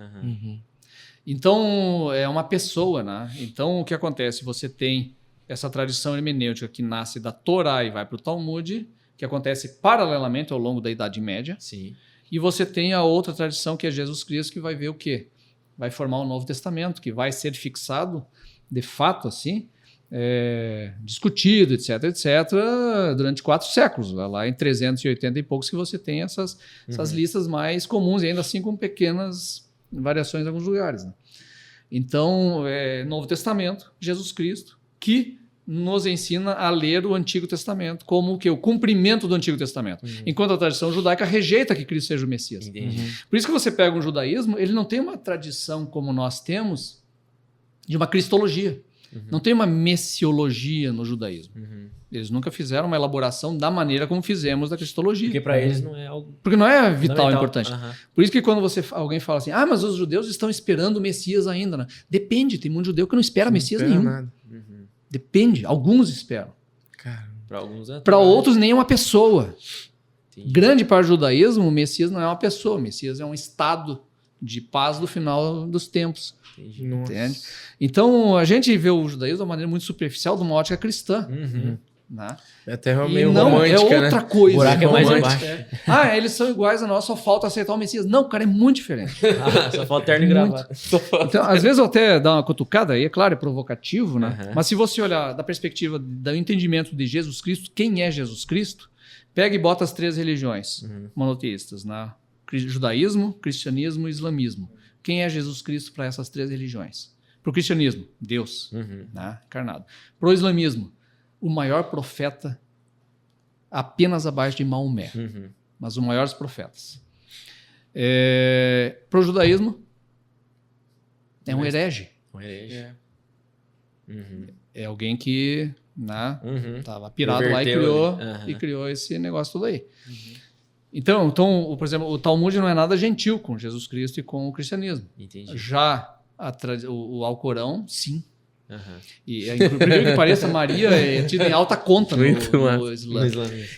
Então, é uma pessoa, né? Então, o que acontece? Você tem essa tradição hermenêutica que nasce da Torá e vai para o Talmud, que acontece paralelamente ao longo da Idade Média. Sim. E você tem a outra tradição, que é Jesus Cristo, que vai ver o quê? Vai formar o Novo Testamento, que vai ser fixado, de fato, assim, discutido, etc., durante 4 séculos. Lá em 380 e poucos que você tem essas listas mais comuns, e ainda assim com pequenas variações em alguns lugares. Né? Então, Novo Testamento, Jesus Cristo, que nos ensina a ler o Antigo Testamento como o quê? O cumprimento do Antigo Testamento. Enquanto a tradição judaica rejeita que Cristo seja o Messias. Entendi. Por isso que você pega o judaísmo, ele não tem uma tradição como nós temos de uma cristologia. Não tem uma messiologia no judaísmo. Eles nunca fizeram uma elaboração da maneira como fizemos da cristologia. Porque para eles não é algo Porque não é vital, fundamental. importante. Por isso que quando alguém fala assim, mas os judeus estão esperando o Messias ainda. Né? Depende, tem muito judeu que não espera Messias nenhum. Nada. Depende, alguns esperam. Cara, Para alguns é. Para outros, nem uma pessoa. Entendi. Grande parte do judaísmo, o Messias não é uma pessoa. O Messias é um estado de paz do final dos tempos. Entendi. nossa. Entende? Então, a gente vê o judaísmo de uma maneira muito superficial, de uma ótica cristã. Né? É até E meio não, romântica, é outra né? coisa. O buraco é mais romântica. embaixo. Eles são iguais a nós, só falta aceitar o Messias. Não, cara, é muito diferente. Só falta terno e Muito. gravata. Então, às vezes eu até dou uma cutucada, aí é claro, é provocativo, né? Uhum. Mas se você olhar da perspectiva do entendimento de Jesus Cristo, quem é Jesus Cristo, pega e bota as 3 religiões monoteístas, né? Judaísmo, cristianismo e islamismo. Quem é Jesus Cristo para essas 3 religiões? Para o cristianismo, Deus, né? Encarnado. Para o islamismo, o maior profeta apenas abaixo de Maomé, mas o maior dos profetas. Para o judaísmo, é um herege. Um herege. É alguém que estava pirado lá Perverteu e criou esse negócio todo aí. Então, por exemplo, o Talmud não é nada gentil com Jesus Cristo e com o cristianismo. Entendi. Já o Alcorão, sim. E, por incrível que pareça, Maria é tida em alta conta no Islã.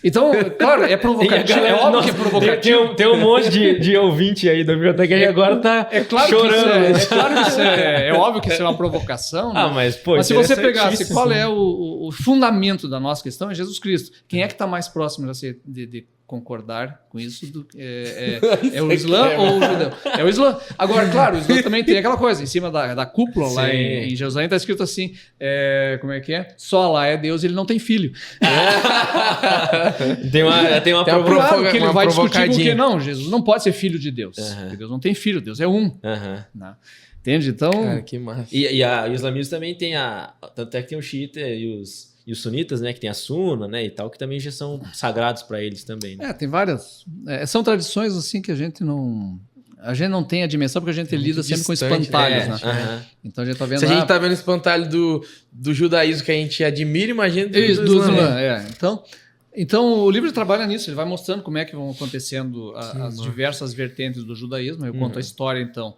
Então, claro, é provocativo. É óbvio que é provocativo. Tem um monte de ouvinte aí da biblioteca que agora tá chorando. Claro que é óbvio que isso é uma provocação. Né? Mas, pô, Mas se você pegasse interessantíssimo. qual é o fundamento da nossa questão, é Jesus Cristo. Quem é que está mais próximo de concordar com isso? É o Islã ou o judeu? É o Islã. Agora, claro, o Islã também tem aquela coisa, em cima da cúpula lá em Jerusalém está escrito assim, como é que é? Só Allah é Deus, ele não tem filho. Tem uma Claro que ele uma vai discutir com o provocadinha. que não, Jesus não pode ser filho de Deus. Porque Deus não tem filho, Deus é um. Né? Entende? Então, Cara, que massa. E o islamismo também tem tanto é que tem o xiita e os sunitas, né, que tem a suna, né, e tal, que também já são sagrados para eles também. Né? tem várias. São tradições assim que a gente não tem a dimensão porque a gente lida sempre com distante, espantalhos, né? né? Então a gente tá vendo Se a gente tá vendo o espantalho do judaísmo que a gente admira, imagina do Islã. Então o livro trabalha nisso, ele vai mostrando como é que vão acontecendo as diversas vertentes do judaísmo. Eu conto a história, então,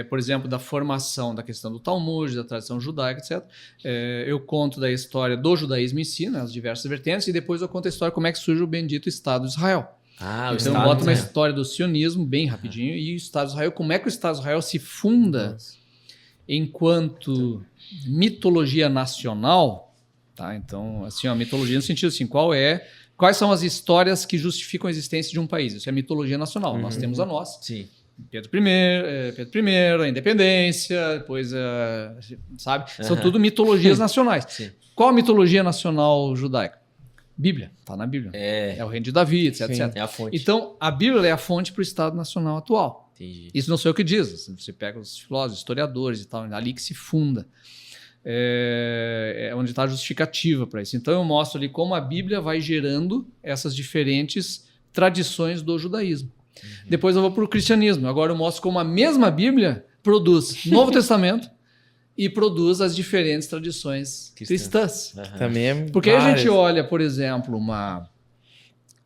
por exemplo, da formação da questão do Talmud, da tradição judaica, etc. Eu conto da história do judaísmo em si, né, as diversas vertentes, e depois eu conto a história como é que surge o bendito Estado de Israel. Então eu boto uma história do sionismo bem rapidinho e o Estado de Israel, como é que o Estado de Israel se funda enquanto mitologia nacional, tá? Então, assim, a mitologia no sentido assim, quais são as histórias que justificam a existência de um país? Isso é mitologia nacional. Nós temos a nossa. Sim. Pedro I, a independência, depois, sabe? São tudo mitologias nacionais. Sim. Qual a mitologia nacional judaica? Bíblia, está na Bíblia. É o reino de Davi, etc, etc. a fonte. Então, a Bíblia é a fonte para o Estado Nacional atual. Entendi. Isso não sei o que diz. Você pega os filósofos, historiadores e tal, é ali que se funda. É onde está a justificativa para isso. Então, eu mostro ali como a Bíblia vai gerando essas diferentes tradições do judaísmo. Depois eu vou para o cristianismo. Agora eu mostro como a mesma Bíblia produz Novo Testamento e produz as diferentes tradições cristãs. Também é Porque aí a gente olha, por exemplo,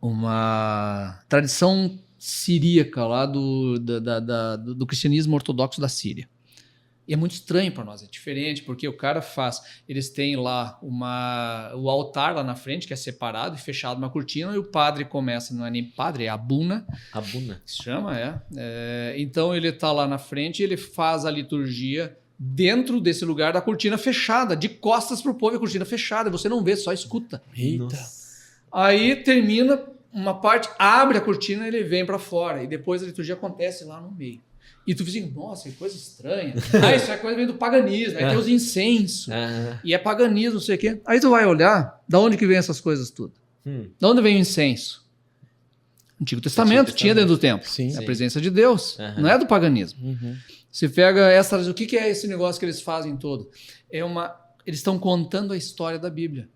uma tradição siríaca lá do cristianismo ortodoxo da Síria. E é muito estranho para nós, é diferente, porque o cara eles têm lá o altar lá na frente, que é separado e fechado uma cortina, e o padre começa, não é nem padre, é abuna. Abuna. Se chama, então ele está lá na frente e ele faz a liturgia dentro desse lugar da cortina fechada, de costas para o povo, a cortina fechada, você não vê, só escuta. Eita. Aí termina uma parte, abre a cortina e ele vem para fora, e depois a liturgia acontece lá no meio. E tu fica assim, nossa, que coisa estranha. Isso é coisa vem do paganismo, aí tem os incensos, e é paganismo, não sei o quê. Aí tu vai olhar, da onde que vem essas coisas tudo? Da onde vem o incenso? Antigo Testamento, tinha dentro do templo. Sim. É a presença de Deus, não é do paganismo. Você pega o que é esse negócio que eles fazem todo? É uma eles estão contando a história da Bíblia.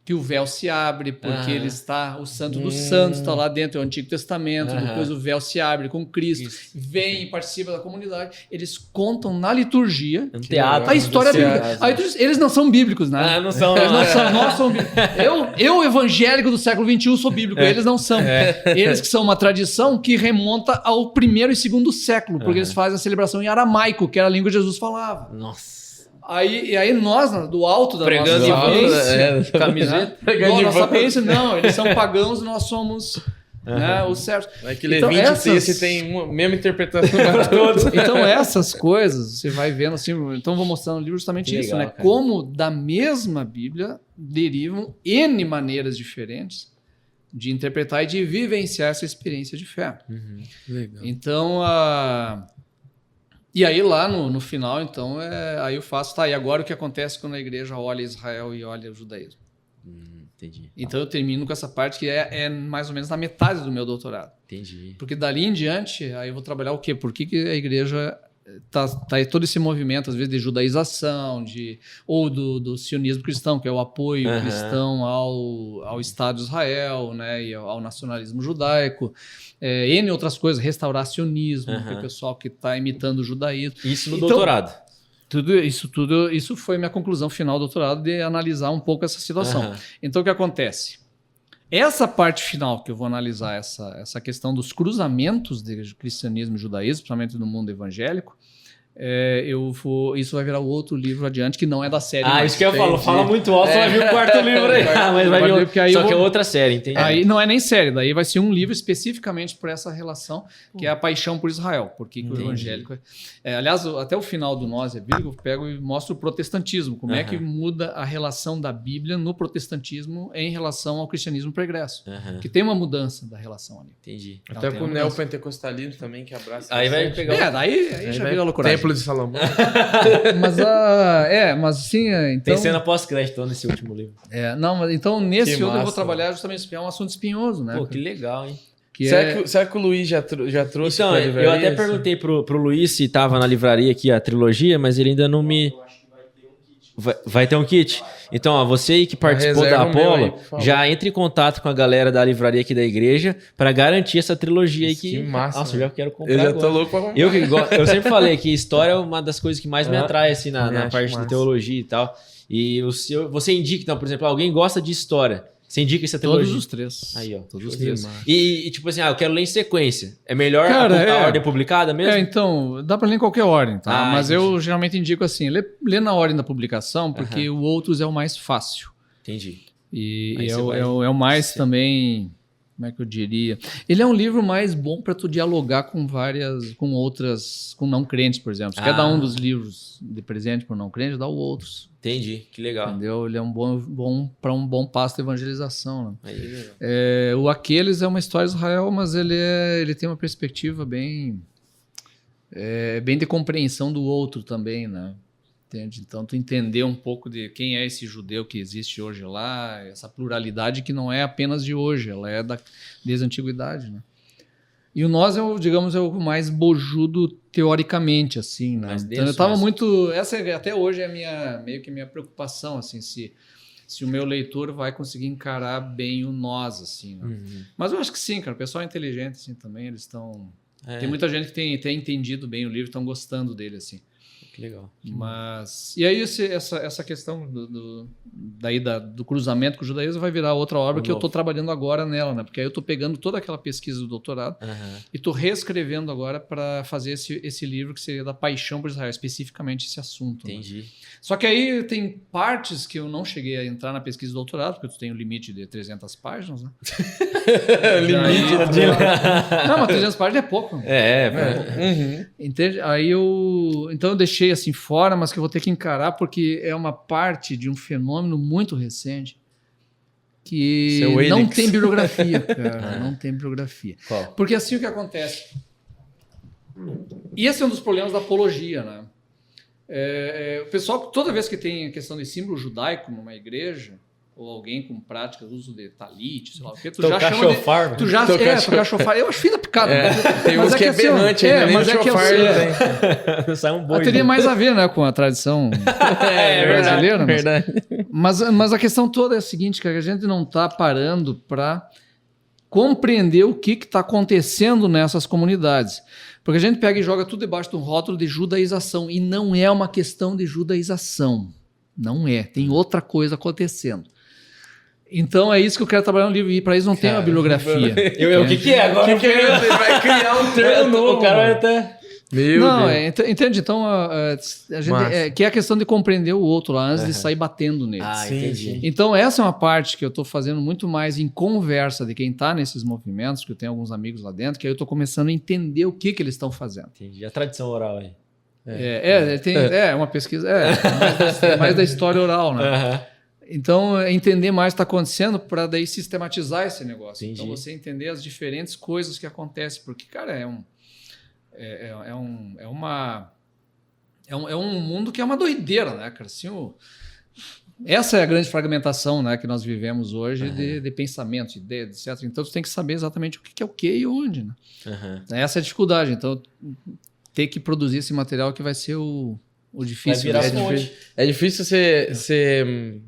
Que o véu se abre, porque ele está, o Santo dos Santos está lá dentro, é o Antigo Testamento, depois o véu se abre com Cristo, vem e participa da comunidade. Eles contam na liturgia Um teatro. a história bíblica. Aí tu diz, eles não são bíblicos, né? Não são. Eles não são, nós somos bíblicos. Eu, evangélico do século XXI, sou bíblico, eles não são. Eles que são uma tradição que remonta ao primeiro e segundo século, porque eles fazem a celebração em aramaico, que era a língua que Jesus falava. Nossa. Aí nós, do alto da Pregando nossa sapiência, camiseta. nossa sapiência, não, eles são pagãos, nós somos os certos. É que Levítico tem uma mesma interpretação para todos. Então essas coisas, você vai vendo assim, então vou mostrar no livro justamente Que isso, legal, né? cara. Como da mesma Bíblia derivam N maneiras diferentes de interpretar e de vivenciar essa experiência de fé. Legal. Então, e aí lá no final, então, aí eu faço, e agora o que acontece quando a igreja olha Israel e olha o judaísmo? Entendi. Então eu termino com essa parte que é mais ou menos na metade do meu doutorado. Entendi. Porque dali em diante, aí eu vou trabalhar o quê? Por que a igreja tá todo esse movimento, às vezes, de judaização, ou do sionismo cristão, que é o apoio cristão ao Estado de Israel, né, e ao nacionalismo judaico, N outras coisas, restauracionismo, que é o pessoal que está imitando o judaísmo. Isso no Então, doutorado. Isso foi minha conclusão final do doutorado, de analisar um pouco essa situação. Então, o que acontece? Essa parte final que eu vou analisar, essa questão dos cruzamentos de cristianismo e judaísmo, principalmente no mundo evangélico, isso vai virar outro livro adiante, que não é da série. Isso que eu falo. Fala muito alto, você vai vir o quarto livro aí. Mas vai vir porque aí só que é outra série, entende? Aí não é nem série, daí vai ser um livro especificamente por essa relação, que é a paixão por Israel. Porque que o evangélico... aliás, até o final do Nós é Bíblico, eu pego e mostro o protestantismo, como é que muda a relação da Bíblia no protestantismo em relação ao cristianismo pregresso. Que tem uma mudança da relação ali. Entendi. Até com o neopentecostalismo também, que abraça. Aí vai pegar... Daí já vira loucura. Templo de Salomão. Mas sim, então... Tem cena pós-crédito nesse último livro. Mas então nesse Que outro eu vou massa, trabalhar justamente, é um assunto espinhoso, né? Pô, que legal, hein? Será que o Luiz já trouxe Então, pra eu livraria, até assim? perguntei pro Luiz se tava na livraria aqui a trilogia, mas ele ainda não me... Vai ter um kit? Então, ó, você aí que participou da reserva o meu aí, Apollo, por favor. já entre em contato com a galera da livraria aqui da igreja para garantir essa trilogia aí Que massa, Nossa, eu já quero comprar Eu já agora. tô louco pra comprar. Eu sempre falei que história é uma das coisas que mais me atrai assim, na acho parte de massa. teologia e tal. E você indica, então, por exemplo, alguém gosta de história. Você indica essa trilogia? Todos os três. Aí, ó. Todos os Que três. massa. E tipo assim, eu quero ler em sequência. É melhor Cara, a ordem publicada mesmo? Então, dá pra ler em qualquer ordem, tá? Mas entendi. eu geralmente indico assim, lê na ordem da publicação, porque o Outros é o mais fácil. Entendi. E Aí é você vai- o mais também, como é que eu diria? Ele é um livro mais bom para tu dialogar com com não crentes, por exemplo. Se quer dar um dos livros de presente para não crente, dá o Outros. Entendi. Que legal. Entendeu? Ele é um bom para um bom passo de evangelização, né? Aí, legal. O Aqueles é uma história de Israel, mas ele tem uma perspectiva bem de compreensão do outro também, né? Entende? Então, tu entender um pouco de quem é esse judeu que existe hoje lá, essa pluralidade que não é apenas de hoje, ela é desde a antiguidade, né? E o Nós é o mais bojudo teoricamente, assim, né? Mais Então, denso, eu tava mas- muito... Essa até hoje é meio que minha preocupação, assim, se o meu leitor vai conseguir encarar bem o Nós, assim, né? Mas eu acho que sim, cara. O pessoal é inteligente, assim, também. Eles estão... Tem muita gente que tem entendido bem o livro, estão gostando dele, assim. Que legal. Mas... E aí essa questão do cruzamento com o judaísmo vai virar outra obra que eu estou trabalhando agora nela, né? Porque aí eu estou pegando toda aquela pesquisa do doutorado e estou reescrevendo agora para fazer esse livro que seria da paixão por Israel, especificamente esse assunto. Né? Entendi. Só que aí tem partes que eu não cheguei a entrar na pesquisa do doutorado, porque tu tem o limite de 300 páginas, né? Limite de... Não, mas 300 páginas é pouco. Entende? Então eu deixei assim fora, mas que eu vou ter que encarar porque é uma parte de um fenômeno muito recente que Seu não Helix. tem bibliografia, cara. Não tem bibliografia. Qual? Porque assim o que acontece. E esse é um dos problemas da apologia, né? O pessoal, toda vez que tem a questão de símbolo judaico numa igreja, ou alguém com práticas, uso de talit, sei lá o que, tu Tocar já chama chofar, de... Tu já, tocar chofar. Eu acho fila picada. Tem uns que é berrante ainda, nem o chofar não tem. Sai um boi. Teria mais a ver, né, com a tradição brasileira. Verdade. Mas a questão toda é a seguinte, que a gente não está parando para compreender o que está acontecendo nessas comunidades. Porque a gente pega e joga tudo debaixo de um rótulo de judaização, e não é uma questão de judaização. Não é. Tem outra coisa acontecendo. Então é isso que eu quero trabalhar no livro, e para isso não tem uma bibliografia. O que é agora? Ele vai criar um termo novo. O cara vai até... Meu Não, Deus. entende? Então, a gente, que é a questão de compreender o outro lá antes de sair batendo nele. Sim, entendi. Então, essa é uma parte que eu estou fazendo muito mais em conversa de quem está nesses movimentos, que eu tenho alguns amigos lá dentro, que aí eu estou começando a entender o que eles estão fazendo. Entendi. A tradição oral aí. É uma pesquisa, mais da história oral, né? Então, entender mais o que está acontecendo para daí sistematizar esse negócio. Entendi. Então, você entender as diferentes coisas que acontecem, porque, cara, é um mundo que é uma doideira, né, cara? Assim, essa é a grande fragmentação, né, que nós vivemos hoje de pensamentos, ideias, etc. Então, você tem que saber exatamente o que é o que e onde, né? Essa é a dificuldade. Então, ter que produzir esse material que vai ser o difícil. Vai virar É difícil você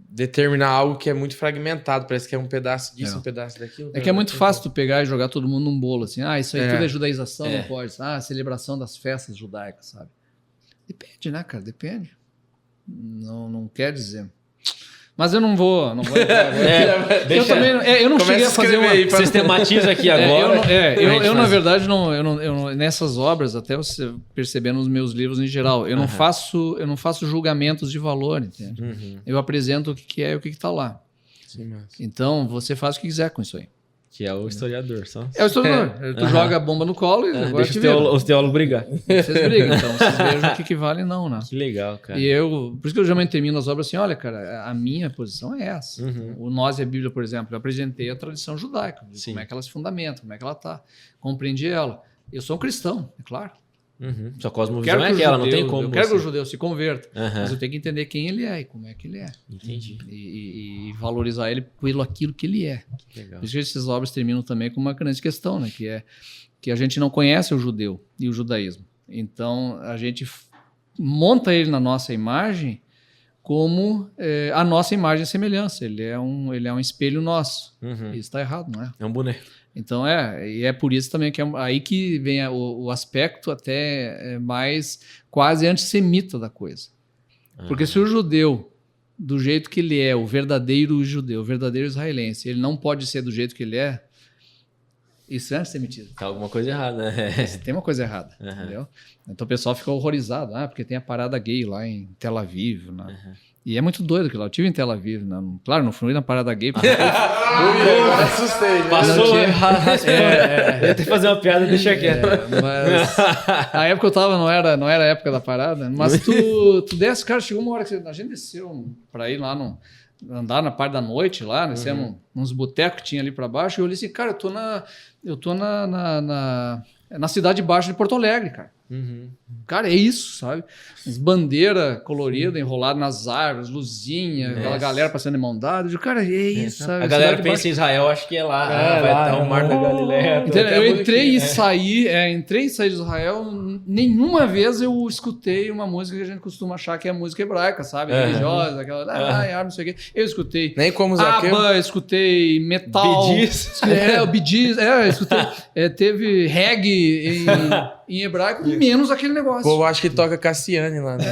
determinar algo que é muito fragmentado. Parece que é um pedaço disso, um pedaço daquilo. É que é muito fácil tu pegar e jogar todo mundo num bolo, assim. Isso aí tudo é judaização, É. não pode. Celebração das festas judaicas, sabe? Depende, né, cara? Depende. Não quer dizer. Mas eu não vou entrar agora. Eu também eu não cheguei a fazer uma... aí, Sistematiza aqui agora. Eu na verdade, nessas obras, até você perceber nos meus livros em geral, eu não faço julgamentos de valor, entende? Eu apresento o que é e o que está lá. Sim, mas... Então, você faz o que quiser com isso aí. Que é o historiador, só. É o historiador. Tu joga a bomba no colo e agora Deixa os teólogos brigar. Vocês brigam, então vocês vejam o que vale e não, né? Que legal, cara. E por isso que eu geralmente termino as obras assim, olha, cara, a minha posição é essa. O Nós e a Bíblia, por exemplo, eu apresentei a tradição judaica, de como é que ela se fundamenta, como é que ela está. Compreendi ela. Eu sou um cristão, é claro. Sua cosmovisão é aquela, não tem como. Eu quero que o judeu se converta, mas eu tenho que entender quem ele é e como é que ele é. Entendi. E valorizar ele pelo aquilo que ele é. Legal. Por isso que essas obras terminam também com uma grande questão, né? Que a gente não conhece o judeu e o judaísmo. Então, a gente monta ele na nossa imagem como a nossa imagem e semelhança. Ele é um espelho nosso. Isso está errado, não é? É um boneco. Então, e é por isso também que é aí que vem o aspecto até mais quase antissemita da coisa. Porque se o judeu, do jeito que ele é, o verdadeiro judeu, o verdadeiro israelense, ele não pode ser do jeito que ele é, isso é antissemitismo. Tá alguma coisa errada, né? Tem uma coisa errada, entendeu? Então o pessoal fica horrorizado, porque tem a parada gay lá em Tel Aviv, né? E é muito doido aquilo lá. Eu estive em Tel Aviv, né? Claro, não fui na parada gay. Porque... Eu assustei. Passou errado. Eu tenho que fazer uma piada, deixa quieto. Mas a época eu tava, não era a época da parada. Mas tu desce, cara, chegou uma hora que a gente desceu pra ir lá andar na parte da noite lá, né? Uns botecos que tinha ali pra baixo. E eu olhei assim, cara, eu tô na cidade baixa de Porto Alegre, cara. Cara, é isso, sabe? As bandeiras coloridas, enroladas nas árvores, luzinha, aquela galera passando de mão dada. Eu digo, cara, é isso, sabe? A galera pensa em Israel, acho que é lá. Vai estar o Mar da Galileia. Eu entrei e saí de Israel, nenhuma vez eu escutei uma música que a gente costuma achar que é música hebraica, sabe? Religiosa, aquela, não sei o quê. Eu escutei. Nem como Zaqueu. Eu escutei metal. Bidis. O Bidis. Eu escutei. Teve reggae em hebraico, menos aquele negócio. O povo acha que toca Cassiane lá, né?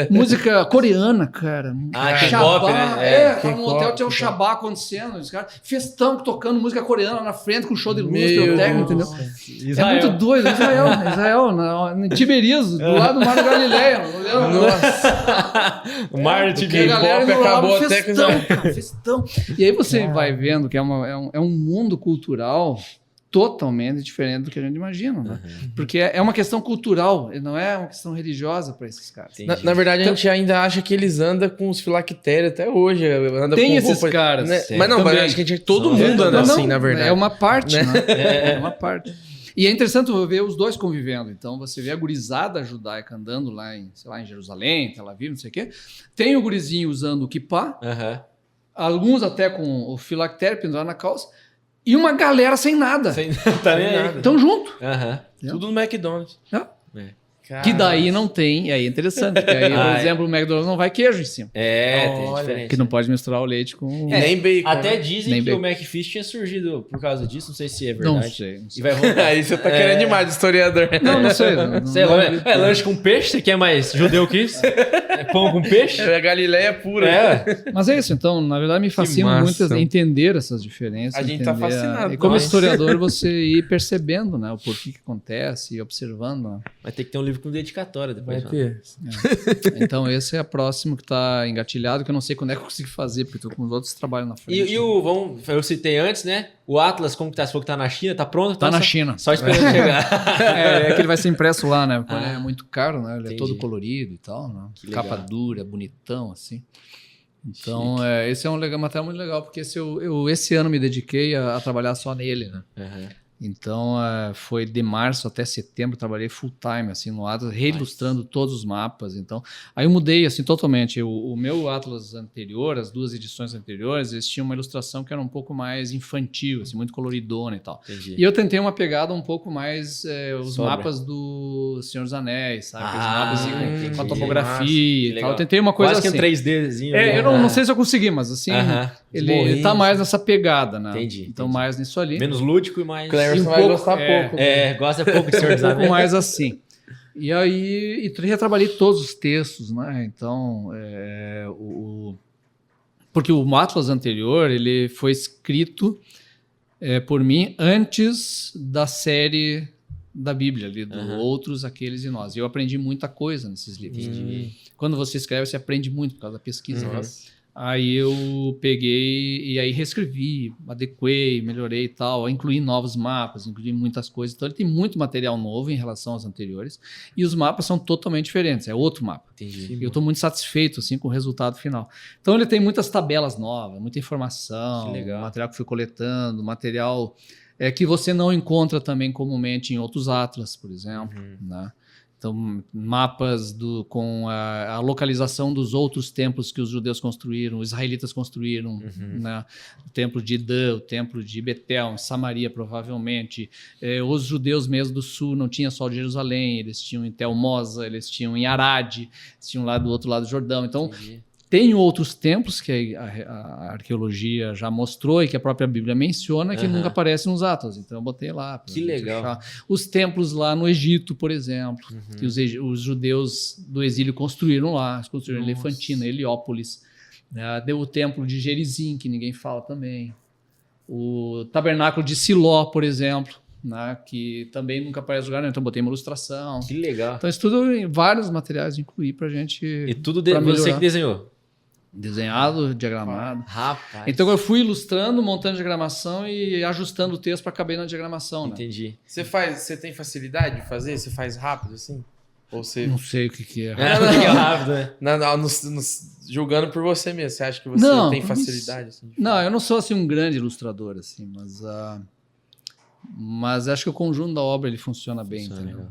Música coreana, cara. K-pop, né? Tava no hotel, tinha o Shabá acontecendo. Os caras, festão, tocando música coreana na frente, com show de luz, técnico, entendeu? Israel. É muito doido. Israel, em Tiberias, do lado do Mar da Galileia. Nossa. O Mar de Porque a galera K-pop acabou até festão, cara, festão. E aí você vai vendo que é um mundo cultural totalmente diferente do que a gente imagina, né? Porque é uma questão cultural, não é uma questão religiosa para esses caras. Na verdade, a gente ainda acha que eles andam com os filactérios até hoje. Tem com esses roupa, caras. Né? Mas não, mas acho que todo mundo anda assim, na verdade. É uma parte, né? É uma parte. E é interessante ver os dois convivendo. Então, você vê a gurizada judaica andando lá em, sei lá, em Jerusalém, Tel Aviv, não sei o quê. Tem o gurizinho usando o kippá, alguns até com o filactério pendurado na calça, e uma galera sem nada. Tá nem aí. Estão junto. Tudo no McDonald's. Que daí não tem, e aí é interessante, porque aí, por exemplo, o McDonald's não vai queijo em cima. Tem diferença. Que não pode misturar o leite com... Nem bacon. Até né? dizem Nem que bacon. o McFish tinha surgido por causa disso, não sei se é verdade. Não sei. E vai voltar. Aí você tá querendo demais, historiador. Não sei. Não, Sei lá, é lanche com peixe? Você quer mais judeu que isso? É pão com peixe? É a Galileia pura. Mas é isso, então, na verdade, me fascina massa. muito entender essas diferenças. A gente tá fascinado, E como nós. historiador, você ir percebendo, né, o porquê que acontece e observando. Né? Vai ter que ter um livro com dedicatória depois. Vai ter. Então, esse é o próximo que tá engatilhado, que eu não sei quando é que eu consigo fazer, porque eu tô com os outros trabalhos na frente. Eu citei antes, né? O Atlas, como que tá? Você falou que tá na China, tá pronto? Tá na China. Só esperando chegar. É que ele vai ser impresso lá, né? Porque é muito caro, né? Ele entendi. é todo colorido e tal, né? Que legal. Capa dura, bonitão, assim. Então, esse é um material muito legal, porque esse ano me dediquei a trabalhar só nele, né? Então, foi de março até setembro, trabalhei full time, assim, no Atlas, reilustrando todos os mapas. Então, aí eu mudei, assim, totalmente. O meu Atlas anterior, as 2 edições anteriores, eles tinham uma ilustração que era um pouco mais infantil, assim, muito coloridona e tal. Entendi. E eu tentei uma pegada um pouco mais, os Sobra. mapas do Senhor dos Anéis, sabe? Aqueles Ah, mapas assim, com a entendi. topografia Que e tal. legal. Eu tentei uma coisa Quase assim. que em 3Dzinho. Eu não sei se eu consegui, mas assim, ele Morrinhos. tá mais nessa pegada, né? Entendi, Então, entendi. mais nisso ali. Menos lúdico e mais... Cleverson E um vai pouco- gostar pouco. gosta pouco de Senhor dos Um pouco Anéis. mais assim. E aí, retrabalhei todos os textos, né? Então, porque o Atlas anterior, ele foi escrito por mim antes da série da Bíblia, ali, do Outros, Aqueles e Nós. E eu aprendi muita coisa nesses livros. Quando você escreve, você aprende muito por causa da pesquisa. Aí eu peguei e aí reescrevi, adequei, melhorei e tal, incluí novos mapas, incluí muitas coisas. Então ele tem muito material novo em relação aos anteriores e os mapas são totalmente diferentes, é outro mapa. Entendi. E eu estou muito satisfeito assim, com o resultado final. Então ele tem muitas tabelas novas, muita informação, Que legal. material que fui coletando, material que você não encontra também comumente em outros atlas, por exemplo, né? Então, mapas com a localização dos outros templos que os judeus construíram, os israelitas construíram, né? O templo de Idã, o templo de Betel, em Samaria, provavelmente. Os judeus mesmo do sul não tinham só de Jerusalém, eles tinham em Tel Moza, eles tinham em Arad, eles tinham lá do outro lado do Jordão. Então, tem outros templos que a arqueologia já mostrou e que a própria Bíblia menciona que nunca aparecem nos Atos. Então eu botei lá. Que legal. Achar. Os templos lá no Egito, por exemplo, que os judeus do exílio construíram lá. Eles construíram Elefantina, Heliópolis. Deu o templo de Gerizim, que ninguém fala também. O tabernáculo de Siló, por exemplo, né, que também nunca aparece em lugar nenhum. Então botei uma ilustração. Que legal. Então isso tudo em vários materiais incluí pra gente... E tudo pra você melhorar. que desenhou? Desenhado, diagramado. Rapaz. Então eu fui ilustrando, montando diagramação e ajustando o texto para caber na diagramação, né? Entendi. Você tem facilidade de fazer? Você faz rápido assim? Ou você... Não sei o que é. É rápido, né? Julgando por você mesmo, você acha que você Não, tem facilidade? Assim, de Não, fazer? eu não sou assim um grande ilustrador assim, mas acho que o conjunto da obra ele funciona bem, entendeu?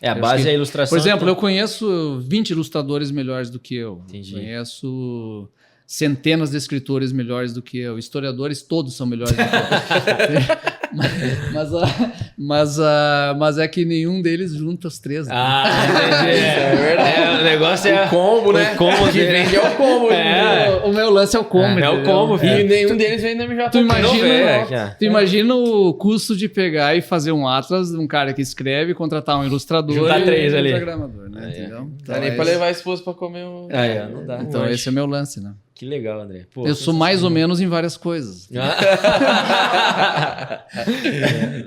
A Eu base acho que- é a ilustração. Por exemplo, então- eu conheço 20 ilustradores melhores do que eu. Entendi. Conheço centenas de escritores melhores do que eu. Historiadores todos são melhores do que eu. mas é que nenhum deles junta os três. Né? entendi. É verdade. O negócio é... O combo, né? O combo que dele. vende é o combo. É. O meu lance é o combo. É o entendeu? combo, E nenhum deles vem na MJ. Tu imagina, cara. tu imagina o custo de pegar e fazer um atlas de um cara que escreve, contratar um ilustrador Juntar e três um ali. diagramador, né? Entendeu? Não Então, dá nem pra levar a esposa pra comer um... Não dá. então esse é o meu lance, né? Que legal, André. Pô, Eu sou mais ou menos em várias coisas.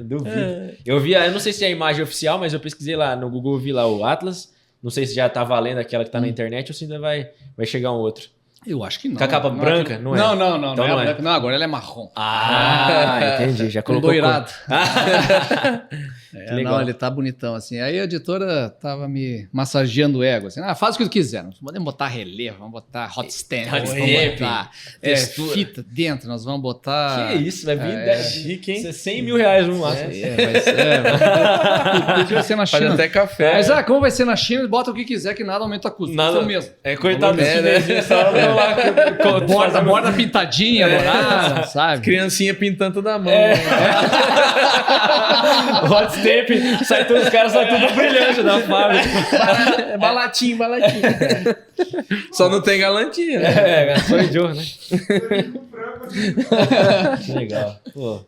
Duvido. Eu não sei se é a imagem oficial, mas eu pesquisei lá no Google, vi lá o Atlas. Não sei se já tá valendo aquela que tá na internet ou se ainda vai chegar um outro. Eu acho que não. Com a capa Não, branca? Não é? Não, Então não é não é. branca. Não, agora ela é marrom. Entendi. Já Com colocou. doirado. Não, ele tá bonitão, assim. Aí a editora tava me massageando o ego, assim, faz o que tu quiser. Não podemos botar relevo, vamos botar hot stamp, vamos botar fita dentro, nós vamos botar... Que isso, vai vir chique, hein? 100 mil reais no máximo. Vai ser na Faz China. até café. Mas como vai ser na China, bota o que quiser que nada aumenta custo. Nada. Isso mesmo. Coitado do chinesinho, só lá. Borda pintadinha, dourada, sabe? Criancinha pintando toda a mão. Hot stamp, sai todos os caras, sai tudo brilhante da fábrica. Balatinho. Só não tem galantia. Gastou idiota, né? Que legal. Pô.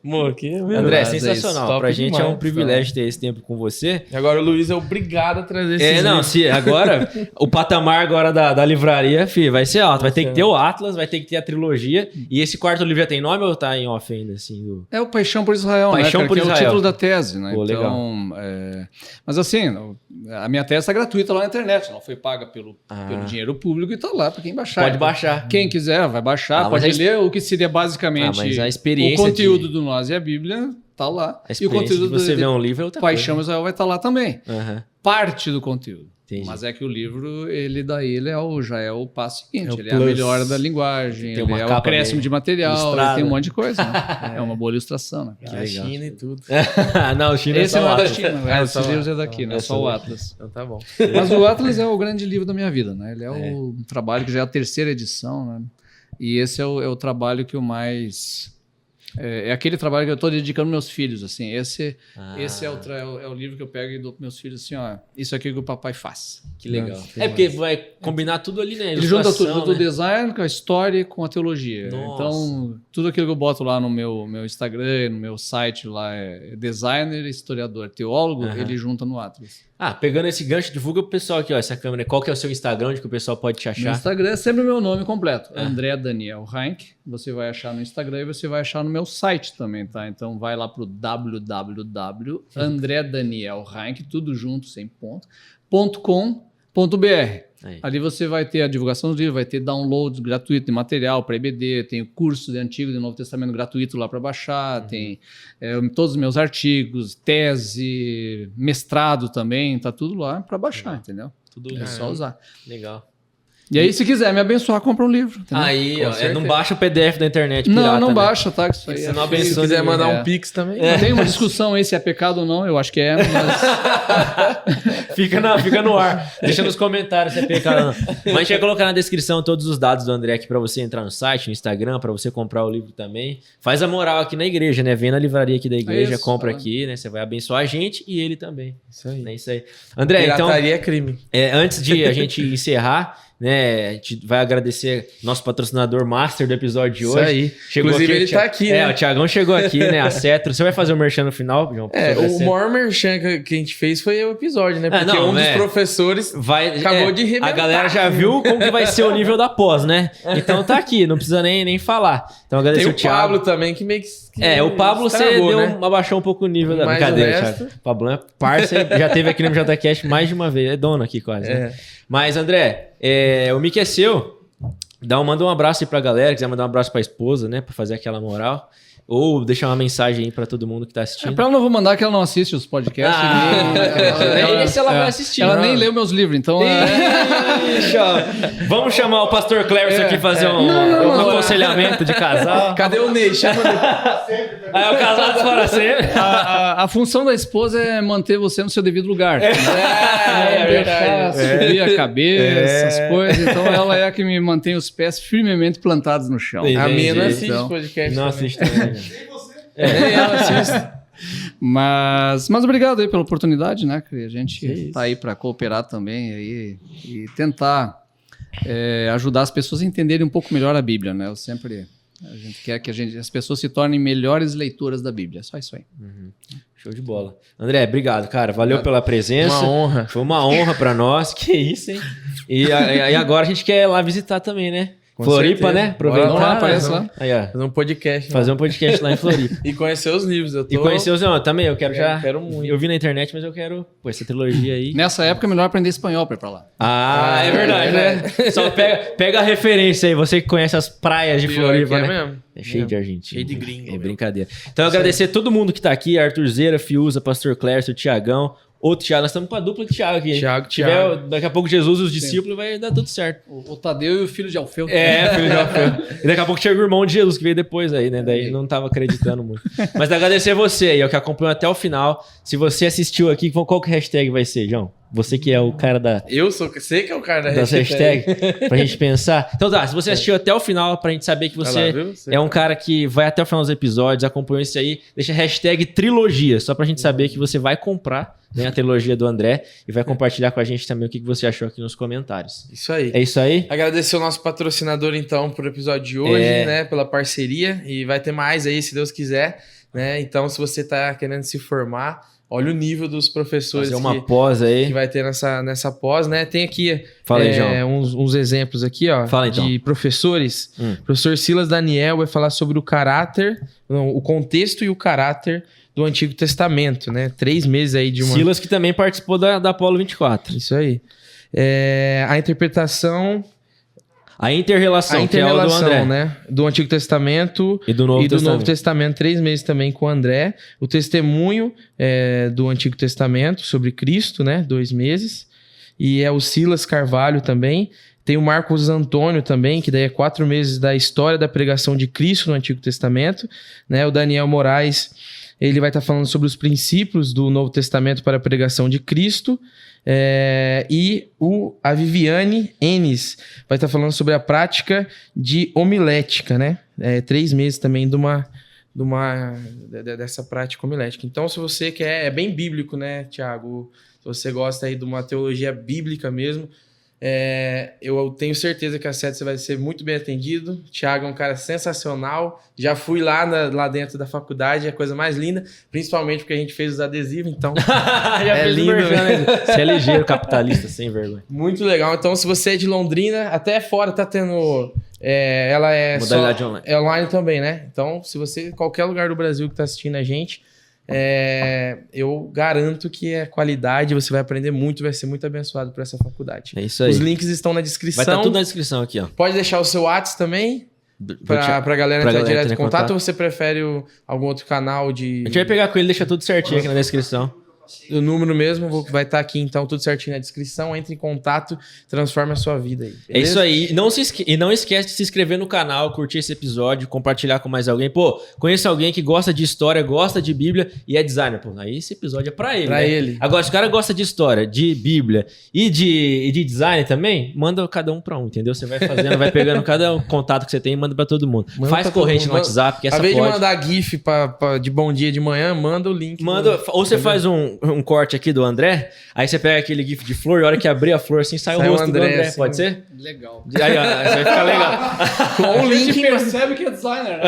André, Mas sensacional. top Pra gente demais, é um privilégio ter esse tempo com você. E agora o Luiz é obrigado a trazer esse Se agora, o patamar agora da livraria, filho, vai ser alto. Vai ter que ter o Atlas, vai ter que ter a trilogia. E esse quarto livro já tem nome ou tá em off ainda, assim? É o Paixão por Israel, Paixão né? por Que Israel. é o título da tese, né? Pô, então, mas assim, a minha tese está gratuita lá na internet. Ela foi paga pelo dinheiro público e está lá para quem baixar. Pode Então, baixar. Quem quiser vai baixar, pode ler o que seria basicamente mas a experiência o conteúdo do Nós e a Bíblia está lá. A E o conteúdo de você ver um livro é outra Paixão coisa. Israel vai estar lá também. Aham. Parte do conteúdo. Entendi. Mas é que o livro, já é o passo seguinte. É o ele é a plus. melhora da linguagem, Tem ele uma é o capa acréscimo bem de material, ilustrada. ele tem um monte de coisa. Né? É uma boa ilustração. Né? A China e tudo. Não, o China Esse é não só é o da Atlas. China, Só esses o livros é daqui, né? Só o Atlas. Então tá bom. Mas o Atlas é o grande livro da minha vida, né? Ele é o trabalho que já é a terceira edição, né? E esse é o trabalho que eu mais... É aquele trabalho que eu estou dedicando meus filhos, assim. Esse é o livro que eu pego e dou para meus filhos, assim, ó. Isso aqui que o papai faz. Que legal. Porque vai combinar tudo ali, né? Ele junta tudo, Ilustração, o né? design com a história e com a teologia. Nossa. Então, tudo aquilo que eu boto lá no meu Instagram, no meu site lá, é designer, historiador, teólogo, ele junta no Atlas. Pegando esse gancho, divulga pro pessoal aqui, ó, essa câmera. Qual que é o seu Instagram, onde que o pessoal pode te No achar? Instagram é sempre o meu nome completo, André Daniel Heinck. Você vai achar no Instagram e você vai achar no meu site também, tá? Então vai lá pro www.andredanielheinck, tudo junto, sem ponto, .com.br. Aí. Ali você vai ter a divulgação do livro, vai ter download gratuito de material para EBD, tem o curso de Antigo e Novo Testamento gratuito lá para baixar, tem todos os meus artigos, tese, mestrado também, tá tudo lá para baixar, entendeu? Tudo É só usar. legal. E aí, se quiser me abençoar, compra um livro. Entendeu? Aí, Com ó, certeza. não baixa o PDF da internet pirata, Não né? baixa, tá? Que isso aí Você é não feio. abençoa Se quiser mandar É. um pix também. Tem uma discussão aí se é pecado ou não, eu acho que é, mas Fica no ar. Deixa nos comentários se é pecado ou não. Mas a gente vai colocar na descrição todos os dados do André aqui pra você entrar no site, no Instagram, pra você comprar o livro também. Faz a moral aqui na igreja, né? Vem na livraria aqui da igreja, isso, compra tá. aqui, né? Você vai abençoar a gente e ele também. Isso aí. É isso aí. André, então, Pirataria é crime. antes de a gente encerrar, né? A gente vai agradecer nosso patrocinador master do episódio de Isso hoje. aí. Chegou Inclusive, aqui, ele tá aqui, né? o Thiagão chegou aqui, né? A Cetro. Você vai fazer o merchan no final, João? Sobre a O Cetro? maior merchan que a gente fez foi o episódio, né? Porque não, um dos é. professores Vai, acabou de rebentar. A galera já viu como que vai ser o nível da pós, né? Então tá aqui, não precisa nem falar. Então agradecer Tem o o Thiago. Pablo também, que meio que O Pablo você estragou, abaixou um pouco o nível da Mas brincadeira, o resto- Thiago. O Pablo é parceiro, já teve aqui no MJCast mais de uma vez. É dono aqui quase, né? Mas, André, o mic é seu. Manda um abraço aí pra galera, quiser mandar um abraço pra esposa, né? Pra fazer aquela moral. Ou deixar uma mensagem aí pra todo mundo que tá assistindo. pra ela não vou mandar que ela não assiste os podcasts. Nem se ela vai assistir. Ela não. nem leu meus livros, então... Ixi, ó. Vamos chamar o pastor Clércio aqui fazer um aconselhamento de casal. Cadê o Ney? Chama o Ney. Aí o casado para sempre. A função da esposa é manter você no seu devido lugar. É Não deixar subir a cabeça, as coisas. Então ela é a que me mantém os pés firmemente plantados no chão. Entendi. A minha não assiste Então, podcast. Não também. assiste também. Nem ela assiste. Mas obrigado aí pela oportunidade, né? Que a gente tá aí para cooperar também aí, e tentar ajudar as pessoas a entenderem um pouco melhor a Bíblia, né? A gente quer que as pessoas se tornem melhores leitoras da Bíblia. Só isso aí. Show de bola. André, obrigado, cara. Valeu pela presença. Uma honra. Foi uma honra pra nós. Que isso, hein? E agora a gente quer ir lá visitar também, né? Com Floripa, certeza. né? Aproveitar. Vamos lá, aparece lá. Aí, ó. Fazer um podcast. Fazer um podcast lá em Floripa. E conhecer os livros. Eu tô... E conhecer os... Não, também, eu quero já... Quero muito. Eu vi na internet, mas eu quero... Pô, essa trilogia aí... Nessa época é melhor aprender espanhol pra ir pra lá. Ah, é verdade, né? Só pega a referência aí, você que conhece as praias de Pior Floripa, que né? mesmo. É cheio de argentino. Cheio de gringo, É meu. brincadeira. Então, eu agradecer a todo mundo que tá aqui, Arthur Zeira, Fiuza, Pastor Clércio, Thiagão, outro Thiago. Nós estamos com a dupla de Thiago aqui. Thiago, Se tiver daqui a pouco Jesus e os discípulos, vai dar tudo certo. O Tadeu e o filho de Alfeu. É, filho de Alfeu. E daqui a pouco chega o irmão de Jesus, que veio depois aí, né? Daí não tava acreditando muito. Mas agradecer você aí, ó, que acompanhou até o final. Se você assistiu aqui, qual que hashtag vai ser, João? Você que é o cara Sei que é o cara da das hashtag, pra gente pensar. Então tá, se você assistiu até o final, pra gente saber que você é um cara que vai até o final dos episódios, acompanhou isso aí, deixa hashtag trilogia, só pra gente saber que você vai comprar, né, a trilogia do André e vai compartilhar com a gente também o que você achou aqui nos comentários. Isso aí. É isso aí? Agradecer o nosso patrocinador, então, por episódio de hoje, né? Pela parceria. E vai ter mais aí, se Deus quiser, né? Então, se você tá querendo se formar, olha o nível dos professores Fazer uma pós aí. que vai ter nessa pós, né? Tem aqui Fala aí, João. uns exemplos aqui, ó, Fala, então. de professores. O professor Silas Daniel vai falar sobre o caráter, o contexto e o caráter do Antigo Testamento, né? 3 meses aí de uma... Silas, que também participou da Apolo 24. Isso aí. A A interpretação... inter-relação, que é o do André. né? Do Antigo Testamento E do Novo Testamento, 3 meses também com o André. O testemunho do Antigo Testamento sobre Cristo, né? 2 meses. E é o Silas Carvalho também. Tem o Marcos Antônio também, que daí é 4 meses da história da pregação de Cristo no Antigo Testamento. Né? O Daniel Moraes, ele vai estar falando sobre os princípios do Novo Testamento para a pregação de Cristo. E a Viviane Enes vai estar falando sobre a prática de homilética, né? 3 meses também dessa prática homilética. Então, se você quer, é bem bíblico, né, Thiago? Se você gosta aí de uma teologia bíblica mesmo, eu tenho certeza que a sede você vai ser muito bem atendido. Thiago é um cara sensacional. Já fui lá dentro da faculdade, é a coisa mais linda, principalmente porque a gente fez os adesivos, então Já fez lindo, né? Você é ligeiro, capitalista, sem vergonha. muito legal. Então, se você é de Londrina, até fora tá tendo... ela é Modalidade online. É online também, né? Então, se você, qualquer lugar do Brasil que tá assistindo a gente, eu garanto que é qualidade, você vai aprender muito, vai ser muito abençoado por essa faculdade. É isso aí. Os links estão na Vai descrição. estar tudo na descrição aqui, ó. Pode deixar o seu WhatsApp também, pra galera entrar direto em contato, ou você prefere algum outro canal de... A gente vai pegar com ele e deixar tudo certinho aqui na descrição. O número mesmo vai estar aqui, então, tudo certinho na descrição. Entre em contato, transforma a sua vida aí. É Beleza? isso aí. E não esquece de se inscrever no canal, curtir esse episódio, compartilhar com mais alguém. Pô, conheça alguém que gosta de história, gosta de Bíblia e é designer. Pô, aí esse episódio é pra ele, Pra né? ele. Agora, se o cara gosta de história, de Bíblia e de design também, manda cada um pra um, entendeu? Você vai fazendo, vai pegando cada contato que você tem e manda pra todo mundo. Manda Faz pra todo corrente mundo. no WhatsApp, que essa Ao invés pode. de mandar GIF de bom dia de manhã, manda o link. Ou você faz um corte aqui do André, aí você pega aquele gif de flor e a hora que abrir a flor assim, sai o rosto do André, assim, pode ser? Legal. Aí, ó, vai ficar legal. Com o link percebe que é designer, né?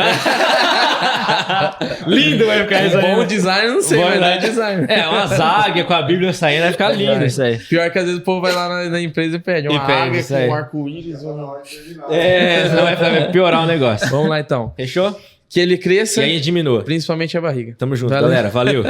Lindo vai ficar isso aí. Bom né? design, não sei, Bom, mas né? não é design. É, uma águia com a Bíblia saindo, vai ficar lindo isso aí. Pior que às vezes o povo vai lá na empresa e pede uma E pede águia isso aí. com um arco-íris. Senão vai piorar o negócio. Vamos lá, então. Fechou? Que ele cresça, E aí diminua. principalmente a barriga. Tamo junto, Valeu. galera. Valeu.